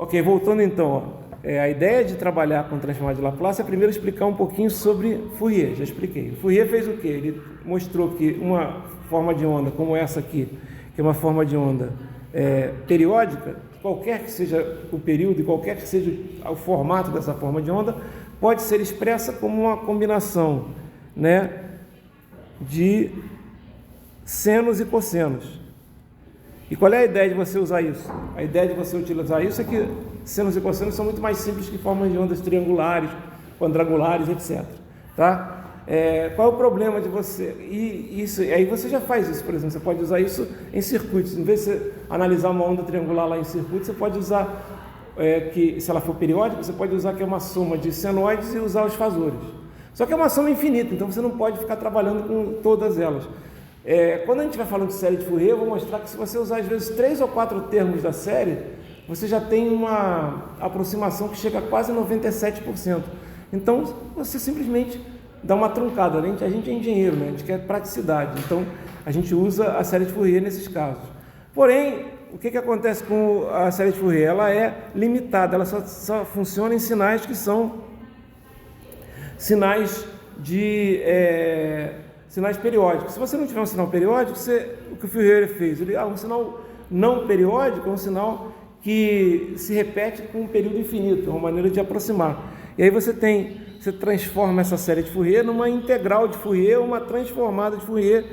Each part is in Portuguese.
Ok, voltando então, ó. A ideia de trabalhar com transformada de Laplace é primeiro explicar um pouquinho sobre Fourier, já expliquei. Fourier fez o quê? Ele mostrou que uma forma de onda como essa aqui, que é uma forma de onda periódica, qualquer que seja o período e qualquer que seja o formato dessa forma de onda, pode ser expressa como uma combinação, né, de senos e cossenos. E qual é a ideia de você usar isso? A ideia de você utilizar isso é que senos e cossenos são muito mais simples que formas de ondas triangulares, quadrangulares, etc. Tá? Qual é o problema de você? E aí você já faz isso, por exemplo, você pode usar isso em circuitos. Em vez de você analisar uma onda triangular lá em circuito, você pode usar, que se ela for periódica, você pode usar que é uma soma de senoides e usar os fasores. Só que é uma soma infinita, então você não pode ficar trabalhando com todas elas. Quando a gente vai falando de série de Fourier, eu vou mostrar que se você usar às vezes 3 ou 4 termos da série, você já tem uma aproximação que chega a quase 97%. Então, você simplesmente dá uma truncada. A gente é engenheiro, né? A gente quer praticidade. Então, a gente usa a série de Fourier nesses casos. Porém, o que acontece com a série de Fourier? Ela é limitada, ela só funciona em sinais que são sinais periódicos. Se você não tiver um sinal periódico, o que o Fourier fez? Um sinal não periódico é um sinal que se repete com um período infinito, é uma maneira de aproximar. E aí você transforma essa série de Fourier numa integral de Fourier, uma transformada de Fourier,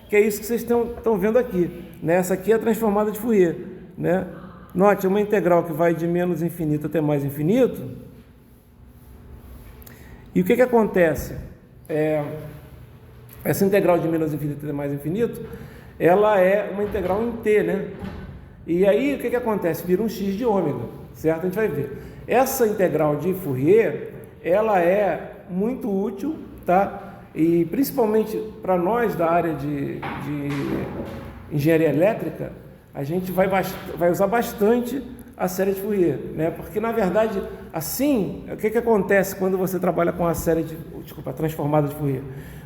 que é isso que vocês estão vendo aqui, né? Essa aqui é a transformada de Fourier, né? Note, é uma integral que vai de menos infinito até mais infinito. E o que acontece? Essa integral de menos infinito até mais infinito, ela é uma integral em t, né? E aí, o que acontece? Vira um x de ômega, certo? A gente vai ver. Essa integral de Fourier, ela é muito útil, tá? E principalmente para nós da área de engenharia elétrica, a gente vai usar bastante a série de Fourier, né? Porque, na verdade, assim, o que acontece quando você trabalha com a transformada de Fourier?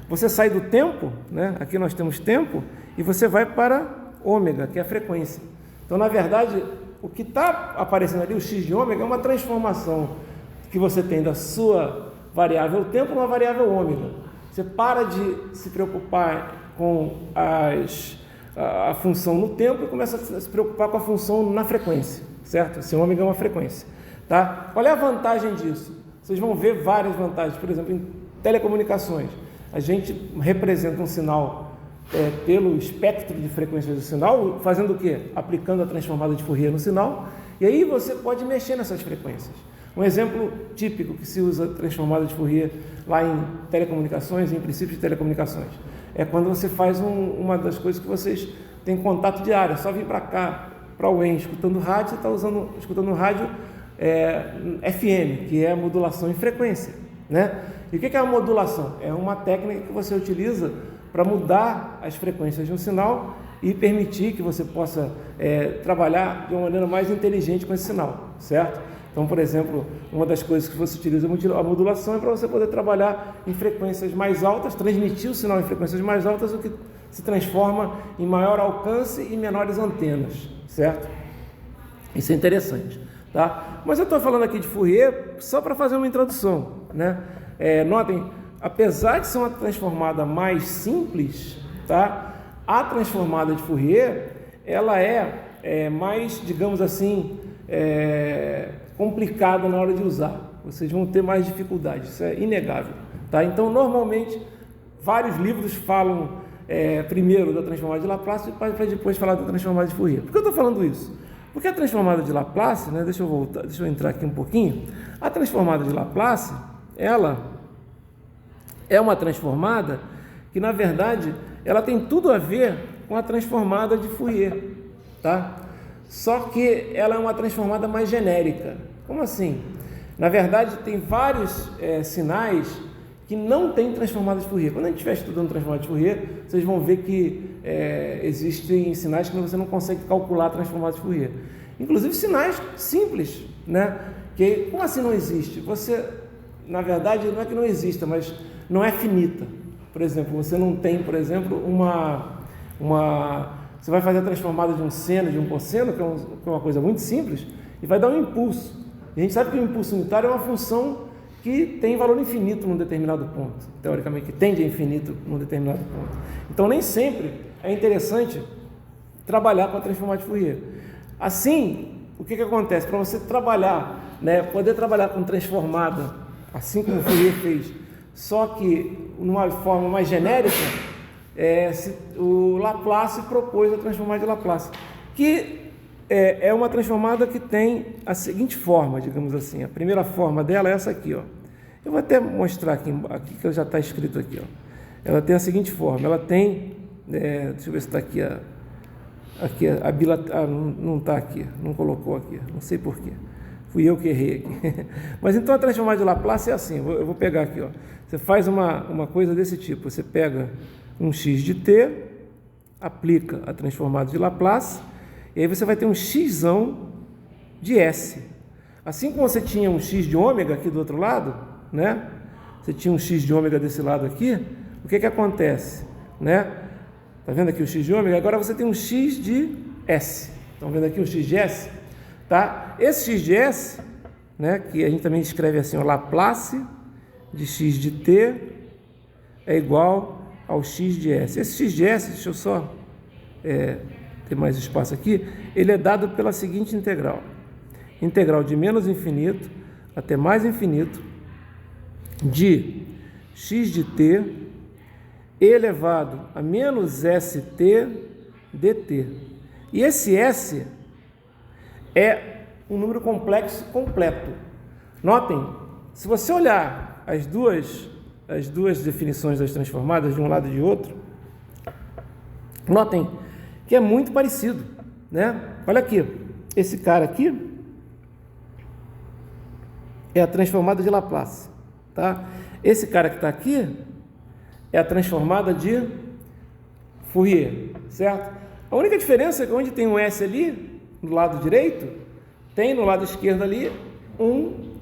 Você sai do tempo, né? Aqui nós temos tempo, e você vai para ômega, que é a frequência. Então, na verdade, o que está aparecendo ali, o x de ômega, é uma transformação que você tem da sua variável tempo numa variável ômega. Você para de se preocupar com a função no tempo e começa a se preocupar com a função na frequência, certo? Esse ômega é uma frequência, tá? Qual é a vantagem disso? Vocês vão ver várias vantagens. Por exemplo, em telecomunicações, a gente representa um sinal pelo espectro de frequências do sinal, fazendo o quê? Aplicando a transformada de Fourier no sinal, e aí você pode mexer nessas frequências. Um exemplo típico que se usa transformada de Fourier lá em telecomunicações, em princípios de telecomunicações, é quando você faz uma das coisas que vocês têm contato diário, é só vir para cá, para o UEM, escutando rádio, você está escutando rádio FM, que é a modulação em frequência, né? E o que é a modulação? É uma técnica que você utiliza para mudar as frequências de um sinal e permitir que você possa trabalhar de uma maneira mais inteligente com esse sinal, certo? Então, por exemplo, uma das coisas que você utiliza a modulação é para você poder trabalhar em frequências mais altas, transmitir o sinal em frequências mais altas, o que se transforma em maior alcance e menores antenas, certo? Isso é interessante, tá? Mas eu estou falando aqui de Fourier só para fazer uma introdução, né? Notem, apesar de ser uma transformada mais simples, tá? A transformada de Fourier, ela é mais, digamos assim, complicada na hora de usar. Vocês vão ter mais dificuldade, isso é inegável, tá? Então, normalmente, vários livros falam primeiro da transformada de Laplace para depois falar da transformada de Fourier. Por que eu estou falando isso? Porque a transformada de Laplace, né, deixa eu entrar aqui um pouquinho. A transformada de Laplace, ela é uma transformada que, na verdade, ela tem tudo a ver com a transformada de Fourier, tá? Só que ela é uma transformada mais genérica. Como assim? Na verdade, tem vários sinais que não têm transformada de Fourier. Quando a gente estiver estudando transformada de Fourier, vocês vão ver que existem sinais que você não consegue calcular a transformada de Fourier. Inclusive sinais simples, né? Que, como assim não existe? Você, na verdade, não é que não exista, mas não é finita. Por exemplo, você não tem, por exemplo, você vai fazer a transformada de um seno, de um cosseno, que é uma coisa muito simples, e vai dar um impulso. E a gente sabe que o impulso unitário é uma função que tem valor infinito num determinado ponto, teoricamente, que tende a infinito num determinado ponto. Então, nem sempre é interessante trabalhar com a transformada de Fourier. Assim, o que acontece? Para você trabalhar, né, poder trabalhar com transformada, assim como o Fourier fez, só que numa forma mais genérica, o Laplace propôs a transformada de Laplace, que é uma transformada que tem a seguinte forma, digamos assim. A primeira forma dela é essa aqui, ó. Eu vou até mostrar aqui que já está escrito aqui, ó. Ela tem a seguinte forma, ela tem, deixa eu ver se está aqui a bilateral, não está aqui, não colocou aqui, não sei porquê, fui eu que errei aqui. Mas então a transformada de Laplace é assim, eu vou pegar aqui, ó. Você faz uma coisa desse tipo, você pega um x de t, aplica a transformada de Laplace, e aí você vai ter um xão de S. Assim como você tinha um x de ômega aqui do outro lado, né? Você tinha um x de ômega desse lado aqui, o que acontece? Né? Tá vendo aqui o x de ômega? Agora você tem um x de S. Estão vendo aqui o x de S? Tá? Esse x de S, né, que a gente também escreve assim, o Laplace de x de t é igual ao x de S. Esse x de S, deixa eu só ter mais espaço aqui, ele é dado pela seguinte integral. Integral de menos infinito até mais infinito de x de t elevado a menos st dt. E esse S é um número complexo completo. Notem, se você olhar as duas definições das transformadas de um lado e de outro, notem que é muito parecido, né? Olha aqui, esse cara aqui é a transformada de Laplace, tá? Esse cara que está aqui é a transformada de Fourier, certo? A única diferença é que onde tem um S ali, no lado direito, tem no lado esquerdo ali um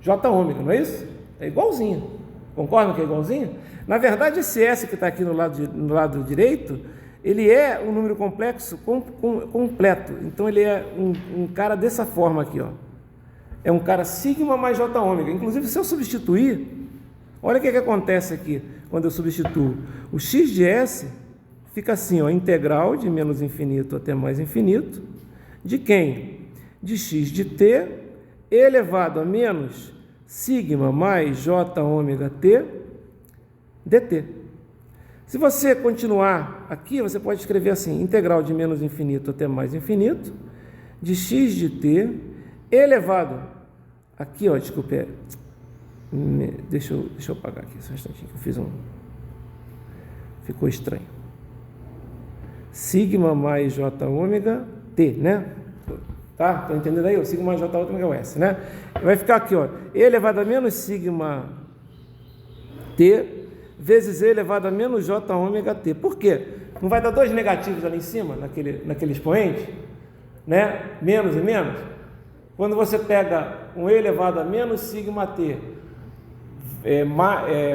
J ômega, não é isso? É igualzinho. Concordam que é igualzinho? Na verdade, esse S que está aqui no lado direito, ele é um número complexo completo. Então, ele é um cara dessa forma aqui, ó. É um cara sigma mais J ômega. Inclusive, se eu substituir, olha o que acontece aqui quando eu substituo. O x de S fica assim, ó, integral de menos infinito até mais infinito, de quem? De x de t elevado a menos sigma mais J ômega t dt. Se você continuar aqui, você pode escrever assim, integral de menos infinito até mais infinito, de x de t elevado, aqui, ó, desculpe, deixa eu apagar aqui, só um instantinho, que eu fiz ficou estranho. Sigma mais J ômega t, né? Tá? Estão entendendo aí? O sigma mais J ômega é o S, né? Vai ficar aqui, ó, e elevado a menos sigma t vezes e elevado a menos J ômega t. Por quê? Não vai dar dois negativos ali em cima, naquele expoente? Né? Menos e menos. Quando você pega um e elevado a menos sigma t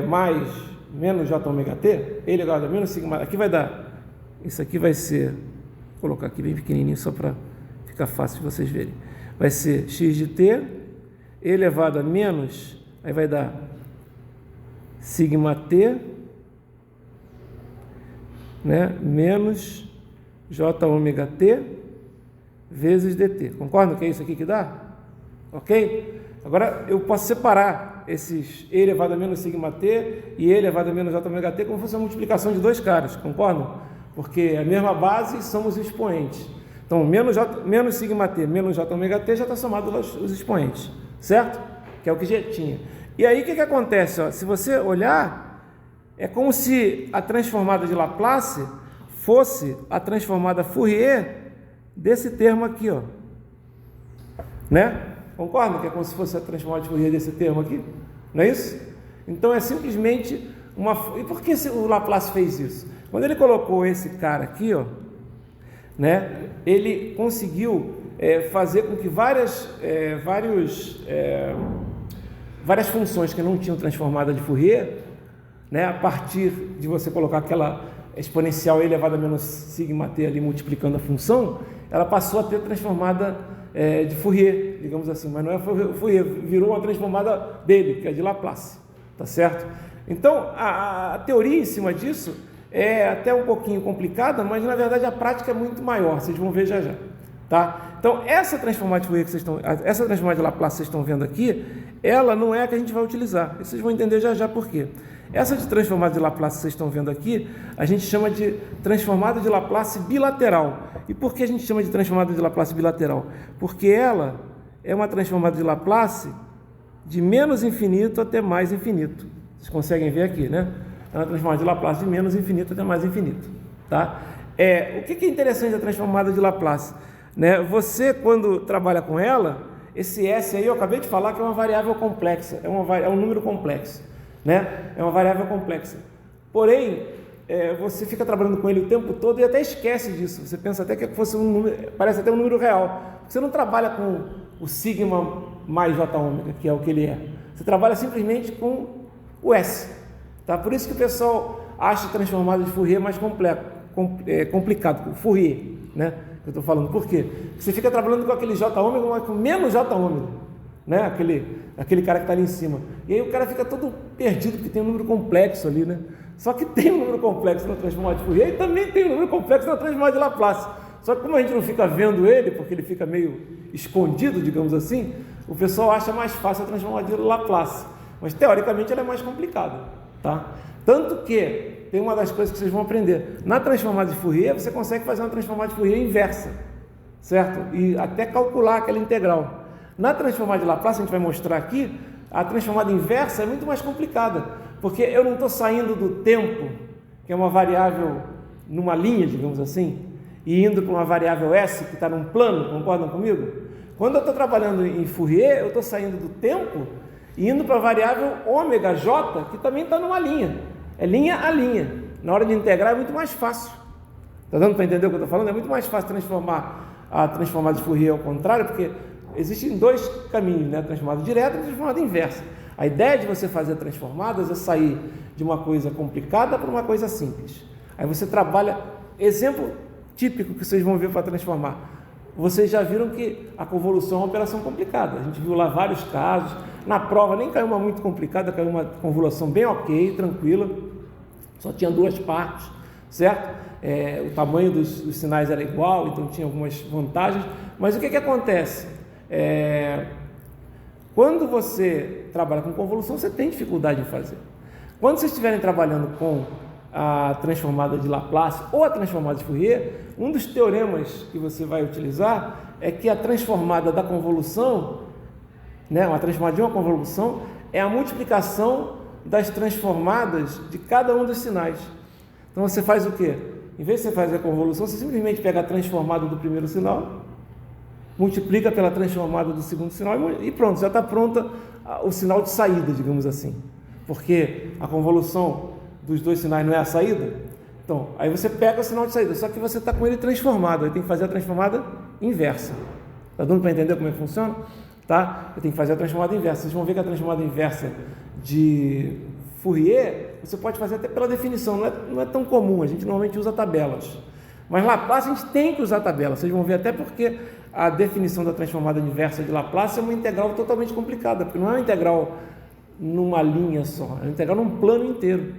mais menos J ômega t, e elevado a menos sigma, aqui vai dar, isso aqui vai ser, vou colocar aqui bem pequenininho só para ficar fácil de vocês verem. Vai ser x de t elevado a menos, aí vai dar sigma t, né, menos J ômega t vezes dt. Concordam que é isso aqui que dá? Ok? Agora eu posso separar esses e elevado a menos sigma t e e elevado a menos J ômega t como se fosse uma multiplicação de dois caras, concordam? Porque a mesma base são os expoentes. Então, menos sigma t menos J ômega t já está somado os expoentes, certo? Que é o que já tinha. E aí, o que acontece? Ó? Se você olhar, é como se a transformada de Laplace fosse a transformada Fourier desse termo aqui, ó. Né? Concordam que é como se fosse a transformada de Fourier desse termo aqui? Não é isso? Então, é simplesmente uma... E por que o Laplace fez isso? Quando ele colocou esse cara aqui, ó, né, ele conseguiu fazer com que várias funções que não tinham transformada de Fourier, né, a partir de você colocar aquela exponencial elevada a menos sigma t ali multiplicando a função, ela passou a ter transformada de Fourier, digamos assim, mas não é Fourier, virou uma transformada dele, que é de Laplace, tá certo? Então, a teoria em cima disso é até um pouquinho complicada, mas na verdade a prática é muito maior, vocês vão ver já já, tá? Então, essa transformada de Fourier essa transformada de Laplace que vocês estão vendo aqui, ela não é a que a gente vai utilizar, e vocês vão entender já já por quê. Essa de transformada de Laplace que vocês estão vendo aqui, a gente chama de transformada de Laplace bilateral. E por que a gente chama de transformada de Laplace bilateral? Porque ela é uma transformada de Laplace de menos infinito até mais infinito. Vocês conseguem ver aqui, né? É uma transformada de Laplace de menos infinito até mais infinito, tá? O que é interessante da transformada de Laplace? Né? Você, quando trabalha com ela, esse S aí, eu acabei de falar que é uma variável complexa, é um número complexo, né? É uma variável complexa. Porém, você fica trabalhando com ele o tempo todo e até esquece disso. Você pensa até que fosse um número, parece até um número real. Você não trabalha com o sigma mais j ômega, que é o que ele é. Você trabalha simplesmente com o S. Tá? Por isso que o pessoal acha transformada de Fourier mais complicado, o Fourier, né? Eu estou falando por quê? Você fica trabalhando com aquele j ômega, mas com menos j ômega, né? Aquele cara que está ali em cima. E aí o cara fica todo perdido, porque tem um número complexo ali, né? Só que tem um número complexo na transformada de Fourier e também tem um número complexo na transformada de Laplace. Só que como a gente não fica vendo ele, porque ele fica meio escondido, digamos assim, o pessoal acha mais fácil a transformada de Laplace. Mas teoricamente ela é mais complicada, tá? Tanto que tem uma das coisas que vocês vão aprender. Na transformada de Fourier, você consegue fazer uma transformada de Fourier inversa, certo? E até calcular aquela integral. Na transformada de Laplace, a gente vai mostrar aqui, a transformada inversa é muito mais complicada, porque eu não estou saindo do tempo, que é uma variável numa linha, digamos assim, e indo para uma variável S, que está num plano, concordam comigo? Quando eu estou trabalhando em Fourier, eu estou saindo do tempo e indo para a variável ômega J, que também está numa linha. É linha a linha. Na hora de integrar é muito mais fácil. Está dando para entender o que eu estou falando? É muito mais fácil transformar a transformada de Fourier ao contrário, porque existem dois caminhos, né? A transformada direta e a transformada inversa. A ideia de você fazer transformadas é sair de uma coisa complicada para uma coisa simples. Aí você trabalha, exemplo típico que vocês vão ver para transformar. Vocês já viram que a convolução é uma operação complicada. A gente viu lá vários casos. Na prova nem caiu uma muito complicada, caiu uma convolução bem ok, tranquila. Só tinha duas partes, certo? O tamanho dos sinais era igual, então tinha algumas vantagens. Mas o que acontece? Quando você trabalha com convolução, você tem dificuldade em fazer. Quando vocês estiverem trabalhando com a transformada de Laplace ou a transformada de Fourier, um dos teoremas que você vai utilizar é que a transformada da convolução, né, uma transformada de uma convolução, é a multiplicação das transformadas de cada um dos sinais. Então você faz o quê? Em vez de você fazer a convolução, você simplesmente pega a transformada do primeiro sinal, multiplica pela transformada do segundo sinal e pronto, já está pronta o sinal de saída, digamos assim. Porque a convolução dos dois sinais não é a saída? Então, aí você pega o sinal de saída, só que você está com ele transformado, aí tem que fazer a transformada inversa. Está dando para entender como é que funciona? Tá? Eu tenho que fazer a transformada inversa. Vocês vão ver que a transformada inversa de Fourier, você pode fazer até pela definição, não é tão comum, a gente normalmente usa tabelas. Mas Laplace a gente tem que usar tabelas, vocês vão ver até porque a definição da transformada inversa de Laplace é uma integral totalmente complicada, porque não é uma integral numa linha só, é uma integral num plano inteiro,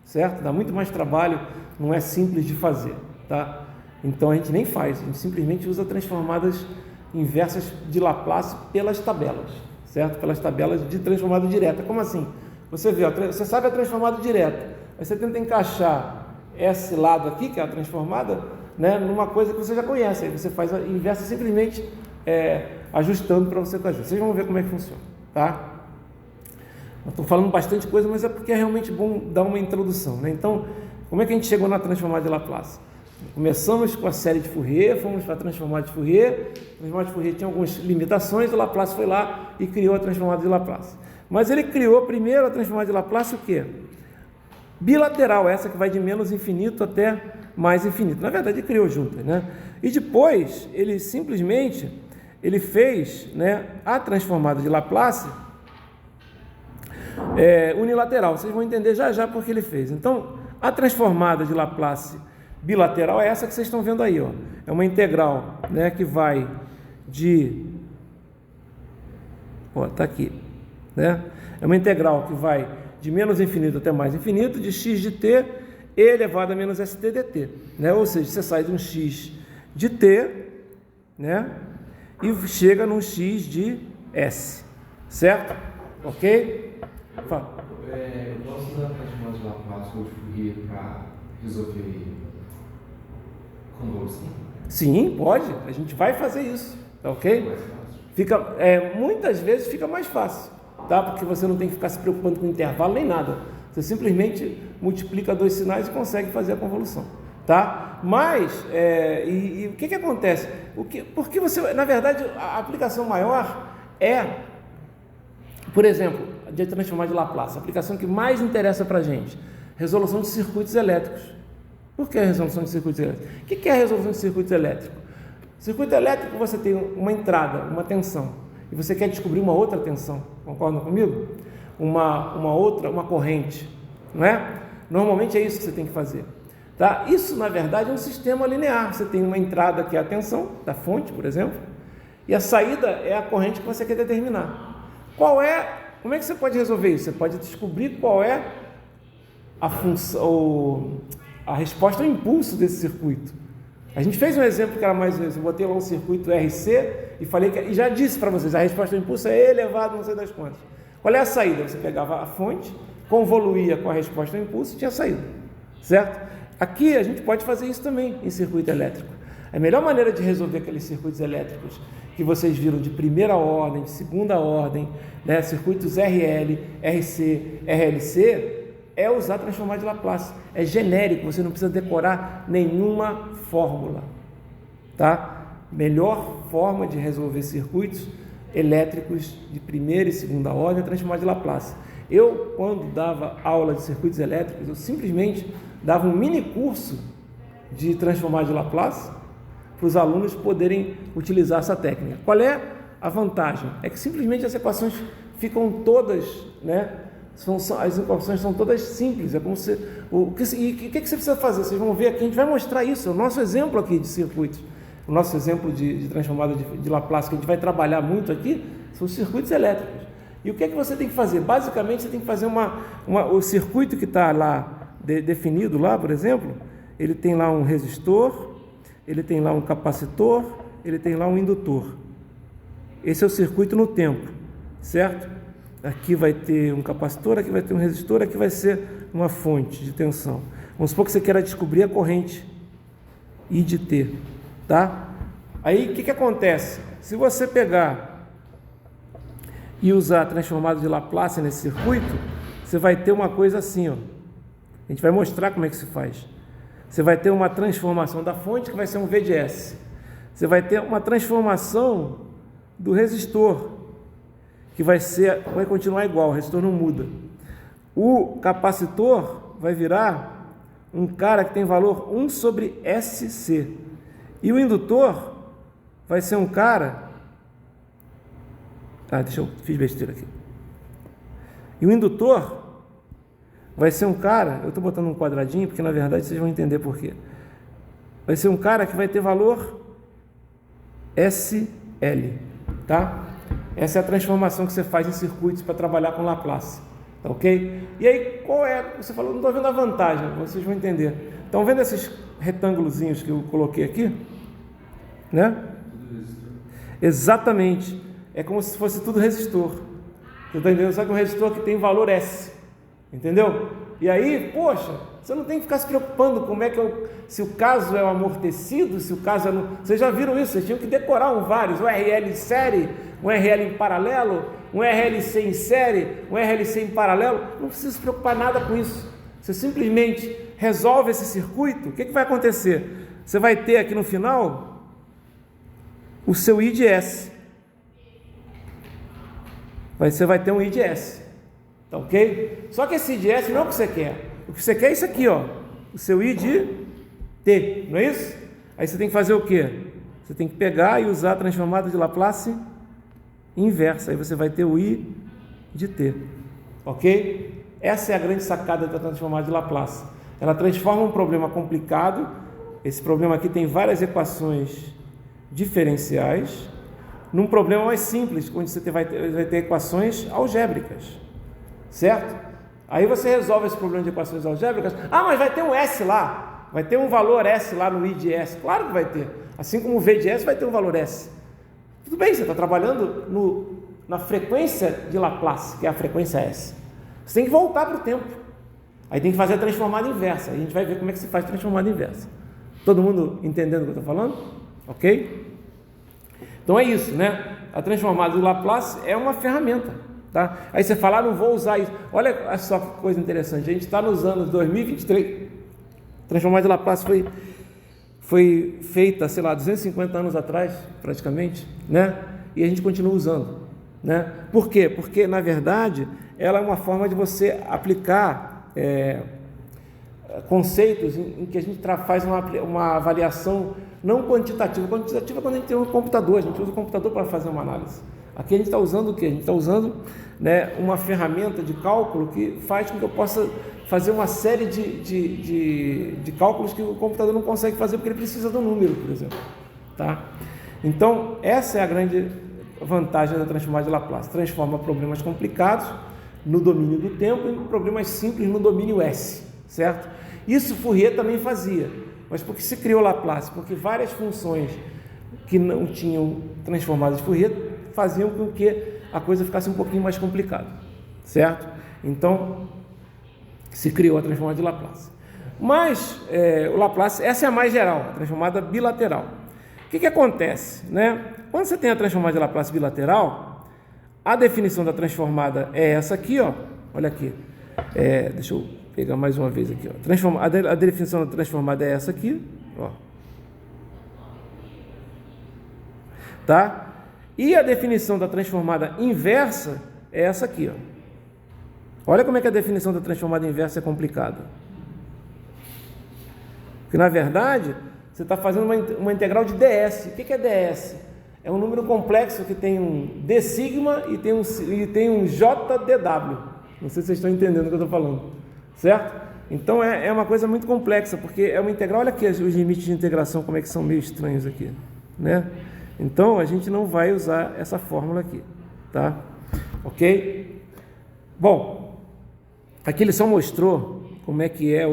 certo? Dá muito mais trabalho, não é simples de fazer, tá? Então a gente nem faz, a gente simplesmente usa transformadas inversas de Laplace pelas tabelas, certo? Pelas tabelas de transformada direta. Como assim? Você vê, você sabe a transformada direta, aí você tenta encaixar esse lado aqui, que é a transformada, né, numa coisa que você já conhece, aí você faz a inversa simplesmente ajustando para você fazer. Vocês vão ver como é que funciona, tá? Estou falando bastante coisa, mas é porque é realmente bom dar uma introdução, né? Então, como é que a gente chegou na transformada de Laplace? Começamos com a série de Fourier, fomos para a transformada de Fourier. A transformada de Fourier tinha algumas limitações, o Laplace foi lá e criou a transformada de Laplace. Mas ele criou primeiro a transformada de Laplace o quê? Bilateral, essa que vai de menos infinito até mais infinito. Na verdade, ele criou juntas, né? E depois, ele simplesmente fez, né, a transformada de Laplace unilateral. Vocês vão entender já já porque ele fez. Então, a transformada de Laplace bilateral é essa que vocês estão vendo aí, ó. É uma integral, né, que vai de... Tá aqui, né? É uma integral que vai de menos infinito até mais infinito, de x de t e elevado a menos st dt, né? Ou seja, você sai de um x de t, né? E chega num x de s, certo? Ok? Fala. Eu posso usar a transformação de Laplace ou de Fourier para resolver convolução? Sim, pode. A gente vai fazer isso, tá ok? Muitas vezes fica mais fácil, tá? Porque você não tem que ficar se preocupando com intervalo nem nada. Você simplesmente multiplica dois sinais e consegue fazer a convolução, tá? Mas, o que acontece? Porque você, na verdade, a aplicação maior é, por exemplo, de transformar de Laplace, a aplicação que mais interessa para a gente, resolução de circuitos elétricos. Por que a resolução de circuitos elétricos? O que é a resolução de circuitos elétricos? Circuito elétrico, você tem uma entrada, uma tensão, e você quer descobrir uma outra tensão, concordam comigo? Uma corrente, não é? Normalmente é isso que você tem que fazer, tá? Isso, na verdade, é um sistema linear. Você tem uma entrada que é a tensão da fonte, por exemplo, e a saída é a corrente que você quer determinar. Como é que você pode resolver isso? Você pode descobrir qual é a função, a resposta ao impulso desse circuito. A gente fez um exemplo que era mais ou menos, eu botei lá um circuito RC e falei e já disse para vocês, a resposta ao impulso é elevado não sei das quantas. Qual é a saída? Você pegava a fonte, convoluía com a resposta ao impulso e tinha saída, certo? Aqui a gente pode fazer isso também em circuito elétrico. A melhor maneira de resolver aqueles circuitos elétricos que vocês viram de primeira ordem, de segunda ordem, né, circuitos RL, RC, RLC, é usar transformar de Laplace. É genérico, você não precisa decorar nenhuma fórmula, tá? Melhor forma de resolver circuitos elétricos de primeira e segunda ordem é transformar de Laplace. Eu, quando dava aula de circuitos elétricos, eu simplesmente dava um mini curso de transformar de Laplace para os alunos poderem utilizar essa técnica. Qual é a vantagem? É que simplesmente as equações ficam todas, né? As equações são todas simples. É como se, o que você precisa fazer? Vocês vão ver aqui, a gente vai mostrar isso. É o nosso exemplo aqui de circuitos, o nosso exemplo de transformada de Laplace, que a gente vai trabalhar muito aqui, são os circuitos elétricos. E o que é que você tem que fazer? Basicamente, você tem que fazer o circuito que está lá definido lá, por exemplo, ele tem lá um resistor, ele tem lá um capacitor, ele tem lá um indutor. Esse é o circuito no tempo, certo? Aqui vai ter um capacitor, aqui vai ter um resistor, aqui vai ser uma fonte de tensão. Vamos supor que você queira descobrir a corrente I de T, tá? Aí, o que acontece? Se você pegar e usar a transformada de Laplace nesse circuito, você vai ter uma coisa assim, ó. A gente vai mostrar como é que se faz. Você vai ter uma transformação da fonte, que vai ser um V de S. Você vai ter uma transformação do resistor, que vai continuar igual, o resistor não muda. O capacitor vai virar um cara que tem valor 1 sobre SC. E o indutor vai ser um cara... fiz besteira aqui. E o indutor vai ser um cara... Eu estou botando um quadradinho, porque na verdade vocês vão entender por quê. Vai ser um cara que vai ter valor SL, tá? Essa é a transformação que você faz em circuitos para trabalhar com Laplace, tá ok? E aí, qual é? Você falou, não estou vendo a vantagem, vocês vão entender. Estão vendo esses retângulozinhos que eu coloquei aqui? Né? Exatamente. É como se fosse tudo resistor. Você está entendendo? Só que um resistor que tem valor S. Entendeu? E aí, poxa, você não tem que ficar se preocupando como é que se o caso é o amortecido, se o caso é... Vocês já viram isso? Vocês tinham que decorar vários. Um RL em série, um RL em paralelo, um RLC em série, um RLC em paralelo. Não precisa se preocupar nada com isso. Você simplesmente resolve esse circuito. O que vai acontecer? Você vai ter aqui no final o seu I de S. Você vai ter um I de S. Tá ok? Só que esse I de S não é o que você quer. O que você quer é isso aqui, ó. O seu I de T, não é isso? Aí você tem que fazer o quê? Você tem que pegar e usar a transformada de Laplace inversa. Aí você vai ter o I de T. Ok? Essa é a grande sacada da transformada de Laplace. Ela transforma um problema complicado. Esse problema aqui tem várias equações diferenciais num problema mais simples, onde você vai ter equações algébricas, certo? Aí você resolve esse problema de equações algébricas. Ah, mas vai ter um S lá, vai ter um valor S lá no I de S. Claro que vai ter. Assim como o V de S vai ter um valor S. Tudo bem, você está trabalhando na frequência de Laplace, que é a frequência S. Você tem que voltar para o tempo. Aí tem que fazer a transformada inversa. Aí a gente vai ver como é que se faz a transformada inversa. Todo mundo entendendo o que eu estou falando? Ok? Então é isso, né? A transformada de Laplace é uma ferramenta, tá? Aí você fala, não vou usar isso. Olha só que coisa interessante. A gente está nos anos 2023. A transformada de Laplace foi feita, sei lá, 250 anos atrás, praticamente, né? E a gente continua usando, né? Por quê? Porque, na verdade, ela é uma forma de você aplicar conceitos em que a gente faz uma avaliação não quantitativa. Quantitativa é quando a gente tem um computador, a gente usa o computador para fazer uma análise. Aqui a gente está usando o quê? A gente está usando, né, uma ferramenta de cálculo que faz com que eu possa fazer uma série de cálculos que o computador não consegue fazer porque ele precisa do número, por exemplo. Tá? Então, essa é a grande vantagem da transformada de Laplace. Transforma problemas complicados no domínio do tempo e problemas simples no domínio S, certo? Isso Fourier também fazia, mas porque se criou Laplace? Porque várias funções que não tinham transformadas de Fourier faziam com que a coisa ficasse um pouquinho mais complicada, certo? Então, se criou a transformada de Laplace. Mas, o Laplace, essa é a mais geral, a transformada bilateral. O que acontece, né? Quando você tem a transformada de Laplace bilateral, a definição da transformada é essa aqui, ó. Olha aqui. Deixa eu pegar mais uma vez aqui, ó. A definição da transformada é essa aqui, ó. Tá? E a definição da transformada inversa é essa aqui, ó. Olha como é que a definição da transformada inversa é complicada. Porque, na verdade, você está fazendo uma integral de ds. O que é ds? É um número complexo que tem um d sigma e tem um jdw. Não sei se vocês estão entendendo o que eu estou falando. Certo? Então, é uma coisa muito complexa, porque é uma integral. Olha aqui os limites de integração, como é que são meio estranhos aqui, né? Então, a gente não vai usar essa fórmula aqui, tá? Ok? Bom, aqui ele só mostrou como é que é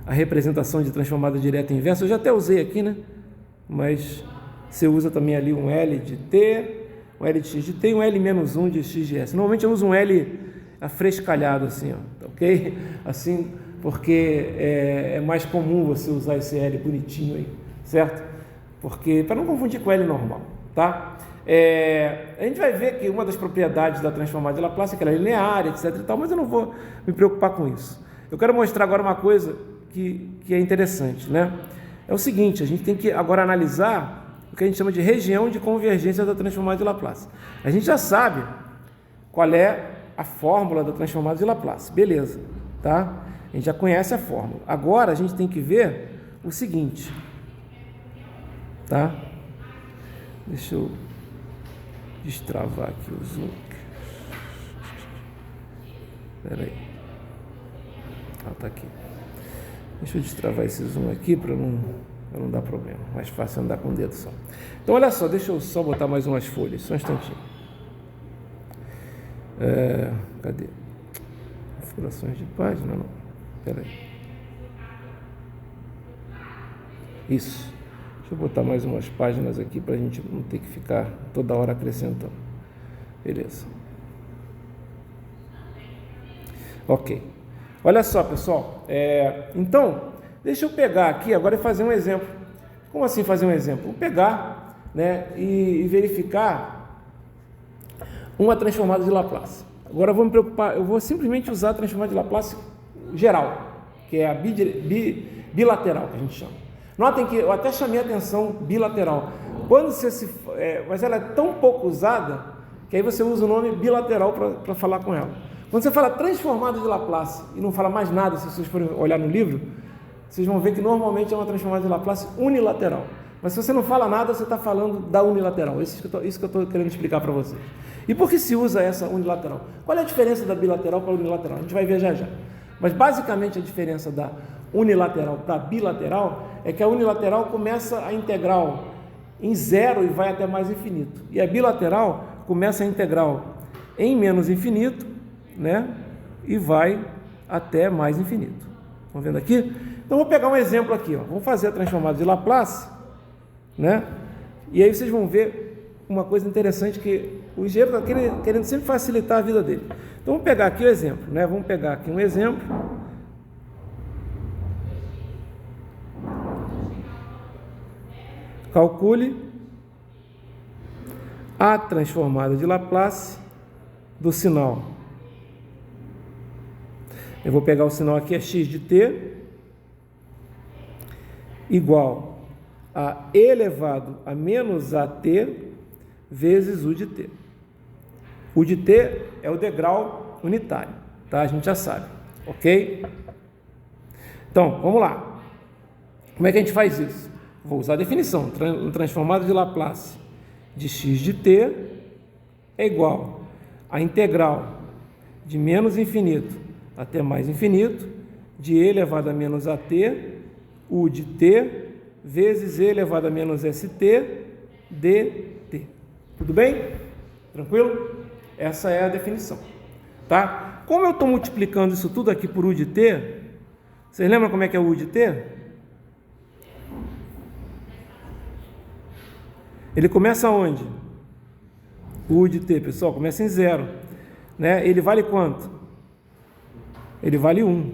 a representação de transformada direta e inversa. Eu já até usei aqui, né? Mas você usa também ali um L de T, um L de X de T e um L menos 1 de X de S. Normalmente eu uso um L afrescalhado assim, ó, ok? Assim, porque é mais comum você usar esse L bonitinho aí, certo? Porque, para não confundir com L normal, tá? A gente vai ver que uma das propriedades da transformada de Laplace é que ela é linear, etc e tal, mas eu não vou me preocupar com isso. Eu quero mostrar agora uma coisa que é interessante, né? É o seguinte, a gente tem que agora analisar o que a gente chama de região de convergência da transformada de Laplace. A gente já sabe qual é a fórmula da transformada de Laplace, beleza, tá? A gente já conhece a fórmula. Agora a gente tem que ver o seguinte, tá? Deixa eu destravar aqui o zoom. Espera aí. Tá aqui. Deixa eu destravar esse zoom aqui para não dar problema. Mais fácil andar com o dedo só. Então, olha só, deixa eu só botar mais umas folhas, só um instantinho. Cadê? Configurações de página, não. Espera aí. Isso. Deixa eu botar mais umas páginas aqui para a gente não ter que ficar toda hora acrescentando. Beleza. Ok. Olha só, pessoal. Então, deixa eu pegar aqui agora e fazer um exemplo. Como assim fazer um exemplo? Vou pegar, né, e verificar uma transformada de Laplace. Agora eu vou me preocupar, eu vou simplesmente usar a transformada de Laplace geral, que é a bilateral, que a gente chama. Notem que eu até chamei a atenção bilateral. Mas ela é tão pouco usada que aí você usa o nome bilateral para falar com ela. Quando você fala transformada de Laplace e não fala mais nada, se vocês forem olhar no livro, vocês vão ver que normalmente é uma transformada de Laplace unilateral. Mas se você não fala nada, você está falando da unilateral. Isso que eu estou querendo explicar para vocês. E por que se usa essa unilateral? Qual é a diferença da bilateral para a unilateral? A gente vai ver já já. Mas basicamente a diferença da unilateral para a bilateral é que a unilateral começa a integral em zero e vai até mais infinito. E a bilateral começa a integral em menos infinito, né? E vai até mais infinito. Estão vendo aqui? Então, vou pegar um exemplo aqui, ó. Vamos fazer a transformada de Laplace, né? E aí vocês vão ver uma coisa interessante que o engenheiro está querendo sempre facilitar a vida dele. Então, vamos pegar aqui o exemplo, né? Vamos pegar aqui um exemplo. Calcule a transformada de Laplace do sinal. Eu vou pegar o sinal aqui, é x de t, igual a e elevado a menos at vezes u de t. O de t é o degrau unitário, tá? A gente já sabe, ok? Então, vamos lá. Como é que a gente faz isso? Vou usar a definição. Transformada de Laplace de x de t é igual a integral de menos infinito até mais infinito de e elevado a menos at u de t vezes e elevado a menos st dt. Tudo bem? Tranquilo? Essa é a definição, tá? Como eu estou multiplicando isso tudo aqui por u de t, vocês lembram como é que é o u de t? Ele começa onde? O u de t, pessoal, começa em zero, né? Ele vale quanto? Ele vale 1.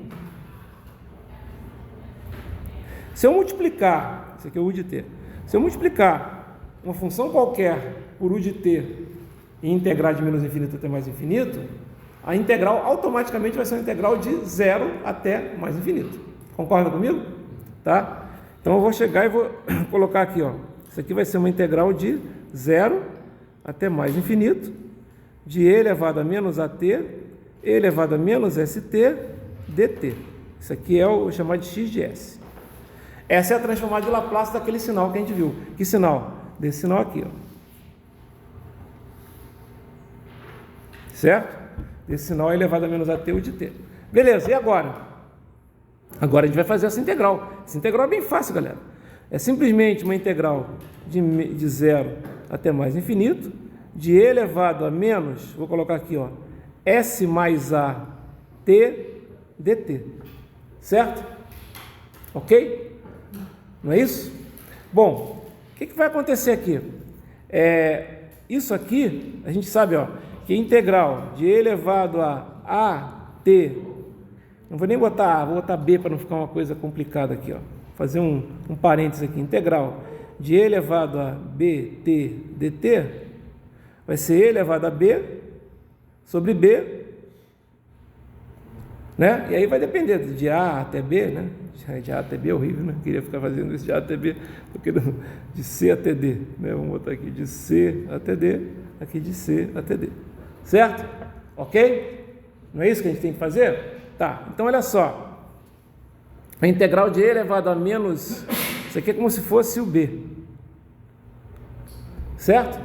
Se eu multiplicar, isso aqui é o u de t, se eu multiplicar uma função qualquer por u de t e integrar de menos infinito até mais infinito, a integral automaticamente vai ser uma integral de 0 até mais infinito. Concorda comigo? Tá? Então eu vou chegar e vou colocar aqui, ó. Isso aqui vai ser uma integral de 0 até mais infinito, de e elevado a menos at, e elevado a menos st, dt. Isso aqui é o chamado de x de s. Essa é a transformada de Laplace daquele sinal que a gente viu. Que sinal? Desse sinal aqui, ó. Certo? Esse sinal é elevado a menos at, u de t. Beleza, e agora? Agora a gente vai fazer essa integral. Essa integral é bem fácil, galera. É simplesmente uma integral de 0 até mais infinito, de e elevado a menos, vou colocar aqui, ó, s mais a t dt. Certo? Ok? Não é isso? Bom, o que vai acontecer aqui? Isso aqui, a gente sabe, ó, que integral de e elevado a t, não vou nem botar a, vou botar b para não ficar uma coisa complicada aqui, ó. Fazer um parênteses aqui, integral de e elevado a bt dt vai ser e elevado a b sobre b, né? E aí vai depender de a até b, né? De a até b é horrível, né? Queria ficar fazendo isso de a até b, porque de c até d, né? Vamos botar aqui de c até d, aqui de c até d, certo? Ok? Não é isso que a gente tem que fazer? Tá, então olha só. A integral de e elevado a menos, isso aqui é como se fosse o b, certo?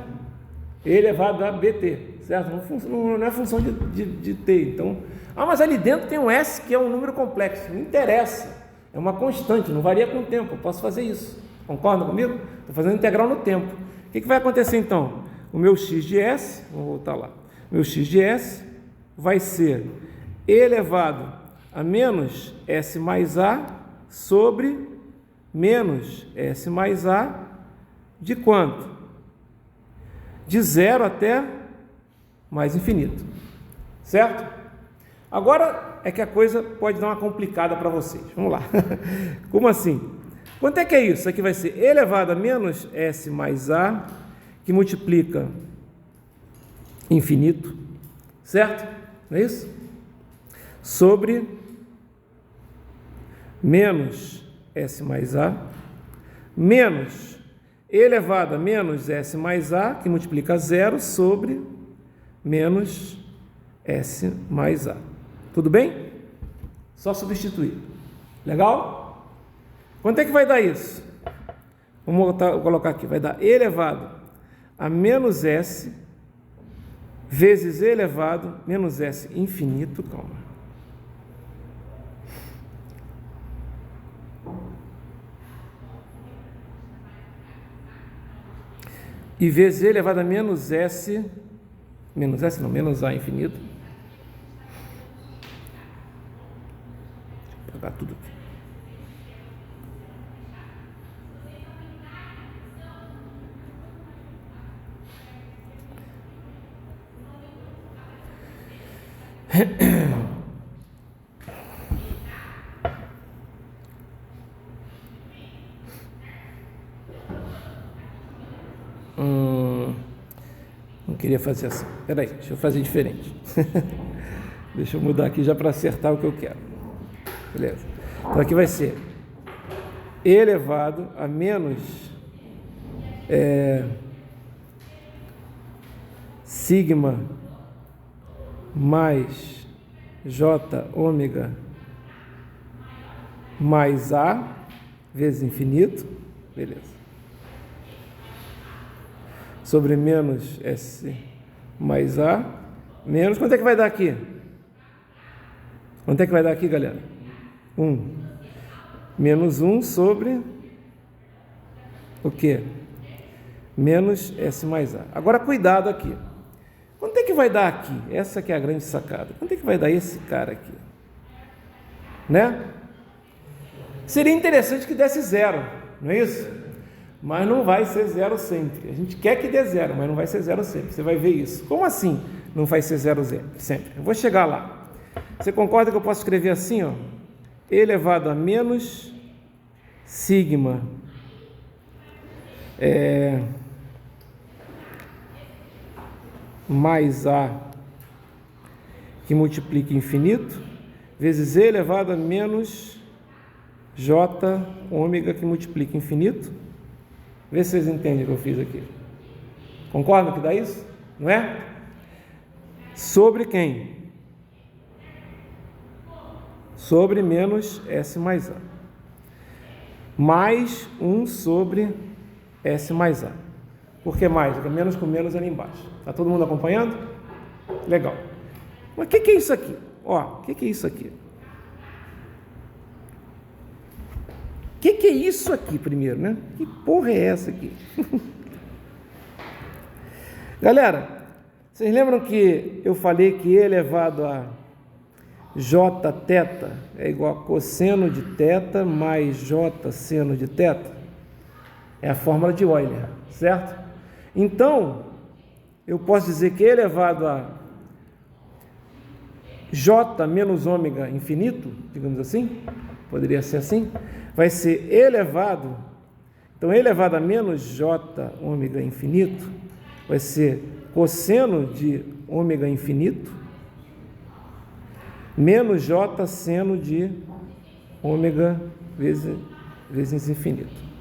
E elevado a bt, certo? Não é função de t, então... Ah, mas ali dentro tem um s que é um número complexo, não interessa, é uma constante, não varia com o tempo, eu posso fazer isso, concorda comigo? Estou fazendo integral no tempo. O que vai acontecer então? O meu x de s, vamos voltar lá, o meu x de s vai ser e elevado a menos s mais a sobre menos s mais a de quanto? De 0 até mais infinito, certo? Agora é que a coisa pode dar uma complicada para vocês. Vamos lá. Como assim? Quanto é que é isso? Isso aqui vai ser e elevado a menos s mais a, que multiplica infinito, certo? Não é isso? Sobre menos s mais a, menos e elevado a menos s mais a, que multiplica 0, sobre menos s mais a. Tudo bem? Só substituir. Legal? Quanto é que vai dar isso? Vou colocar aqui. Vai dar e elevado a menos s vezes e elevado menos s infinito. Calma. e vezes E elevado a menos S, menos A infinito. Vou apagar tudo aqui. Não queria fazer assim. Peraí, deixa eu fazer diferente. Deixa eu mudar aqui já para acertar o que eu quero. Beleza. Então aqui vai ser E elevado a menos sigma mais J ômega mais A vezes infinito. Beleza. Sobre menos S mais A, menos, quanto é que vai dar aqui? Quanto é que vai dar aqui, galera? 1. Menos 1 sobre o quê? Menos S mais A. Agora, cuidado aqui. Quanto é que vai dar aqui? Essa que é a grande sacada. Quanto é que vai dar esse cara aqui? Né? Seria interessante que desse 0, não é isso? Mas não vai ser 0 sempre. A gente quer que dê 0, mas não vai ser 0 sempre. Você vai ver isso. Como assim não vai ser 0 sempre? Eu vou chegar lá. Você concorda que eu posso escrever assim, ó? E elevado a menos sigma mais A que multiplica infinito, vezes E elevado a menos J ômega que multiplica infinito. Vê se vocês entendem o que eu fiz aqui. Concordam que dá isso? Não é? Sobre quem? Sobre menos S mais A. Mais 1 sobre S mais A. Por que mais? Porque menos com menos ali embaixo. Está todo mundo acompanhando? Legal. Mas o que é isso aqui? Ó, o que é isso aqui? O que é isso aqui primeiro, né? Que porra é essa aqui? Galera, vocês lembram que eu falei que E elevado a J θ é igual a cosseno de θ mais J seno de θ? É a fórmula de Euler, certo? Então, eu posso dizer que E elevado a J menos ômega infinito, digamos assim, poderia ser assim, vai ser E elevado, então E elevado a menos J ômega infinito, vai ser cosseno de ômega infinito, menos J seno de ômega vezes infinito.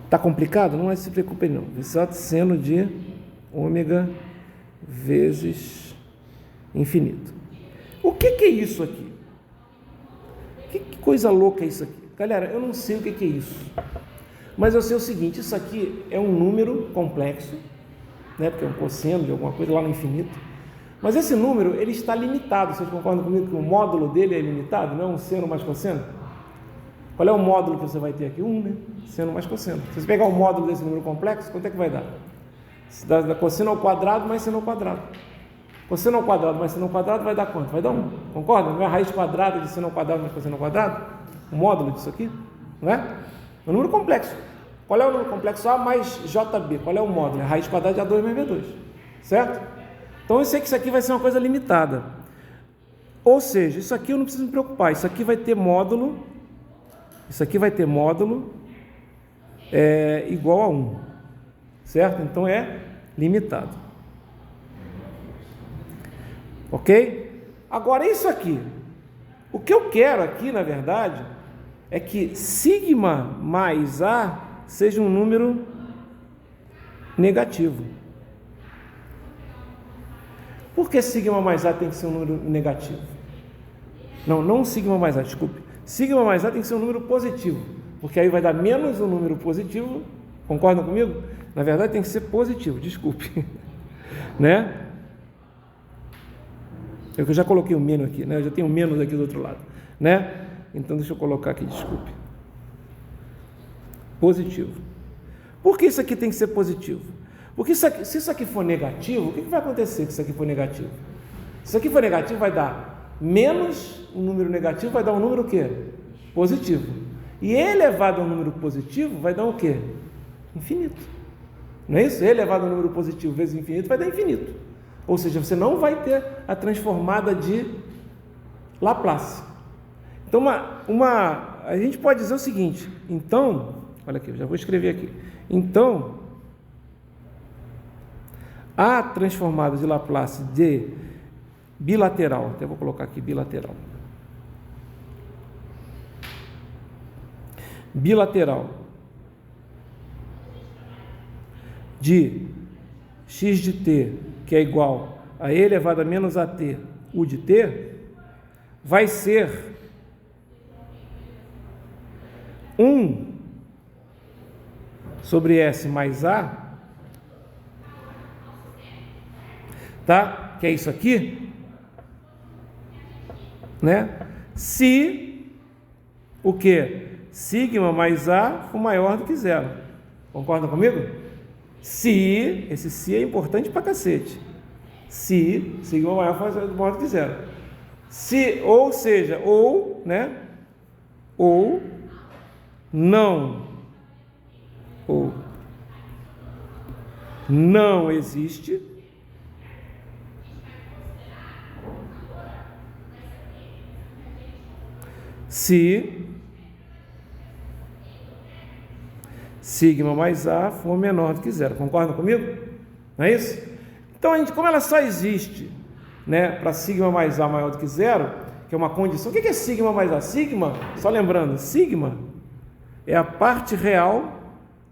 Tá complicado? Não se preocupe não. J seno de ômega vezes infinito. O que é isso aqui? Que coisa louca é isso aqui? Galera, eu não sei o que é isso. Mas eu sei o seguinte, isso aqui é um número complexo, né? Porque é um cosseno de alguma coisa lá no infinito. Mas esse número, ele está limitado. Vocês concordam comigo que o módulo dele é limitado? Não é um seno mais cosseno? Qual é o módulo que você vai ter aqui? 1, né? Seno mais cosseno. Se você pegar o módulo desse número complexo, quanto é que vai dar? Da cosseno ao quadrado mais seno ao quadrado. Cosseno ao quadrado mais seno ao quadrado vai dar quanto? Vai dar 1. Concorda? Não é a raiz quadrada de seno ao quadrado mais cosseno ao quadrado? O módulo disso aqui? Não é? É um número complexo. Qual é o número complexo? A mais JB. Qual é o módulo? É a raiz quadrada de A2 mais B2. Certo? Então eu sei que isso aqui vai ser uma coisa limitada. Ou seja, isso aqui eu não preciso me preocupar. Isso aqui vai ter módulo. Isso aqui vai ter módulo igual a 1. Certo? Então é limitado. Ok? Agora isso aqui. O que eu quero aqui, na verdade, é que sigma mais A seja um número negativo. Por que sigma mais A tem que ser um número negativo? Não sigma mais A, desculpe. Sigma mais A tem que ser um número positivo, porque aí vai dar menos um número positivo. Concordam comigo? Na verdade tem que ser positivo, desculpe. Né? Eu já coloquei o menos aqui, né? Eu já tenho menos aqui do outro lado, né? Então deixa eu colocar aqui, desculpe. Positivo. Por que isso aqui tem que ser positivo? Porque se isso aqui for negativo, o que vai acontecer se isso aqui for negativo? Se isso aqui for negativo, vai dar menos um número negativo, vai dar um número o quê? Positivo. E elevado a um número positivo vai dar o quê? Infinito. Não é isso? Elevado a um número positivo vezes infinito vai dar infinito. Ou seja, você não vai ter a transformada de Laplace. Então, a gente pode dizer o seguinte, então, olha aqui, eu já vou escrever aqui. Então, a transformada de Laplace de bilateral, até vou colocar aqui bilateral. Bilateral de x de t, que é igual a e elevado a menos at u de t, vai ser 1 sobre s mais a, tá? Que é isso aqui, né? Se o que? Sigma mais a for maior do que zero. Concorda comigo? Se, esse se é importante pra cacete. Se sigma maior for maior do que zero. Se, ou seja, ou, né? Ou não existe se sigma mais a for menor do que zero. Concordam comigo? Não é isso? Então, como ela só existe, né, para sigma mais a maior do que zero, que é uma condição. O que é sigma mais a? Sigma, só lembrando, sigma é a parte real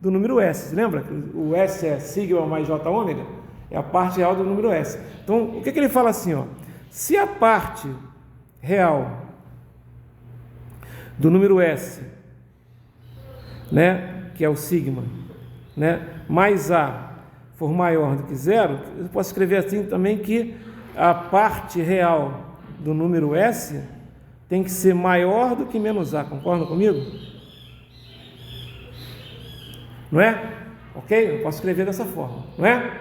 do número S. Você lembra? O S é sigma mais j ômega? É a parte real do número S. Então, o que ele fala assim, ó? Se a parte real do número S, né, que é o sigma, né, mais a for maior do que zero, eu posso escrever assim também que a parte real do número S tem que ser maior do que menos a. Concordam comigo? Não é? Ok? Eu posso escrever dessa forma, não é?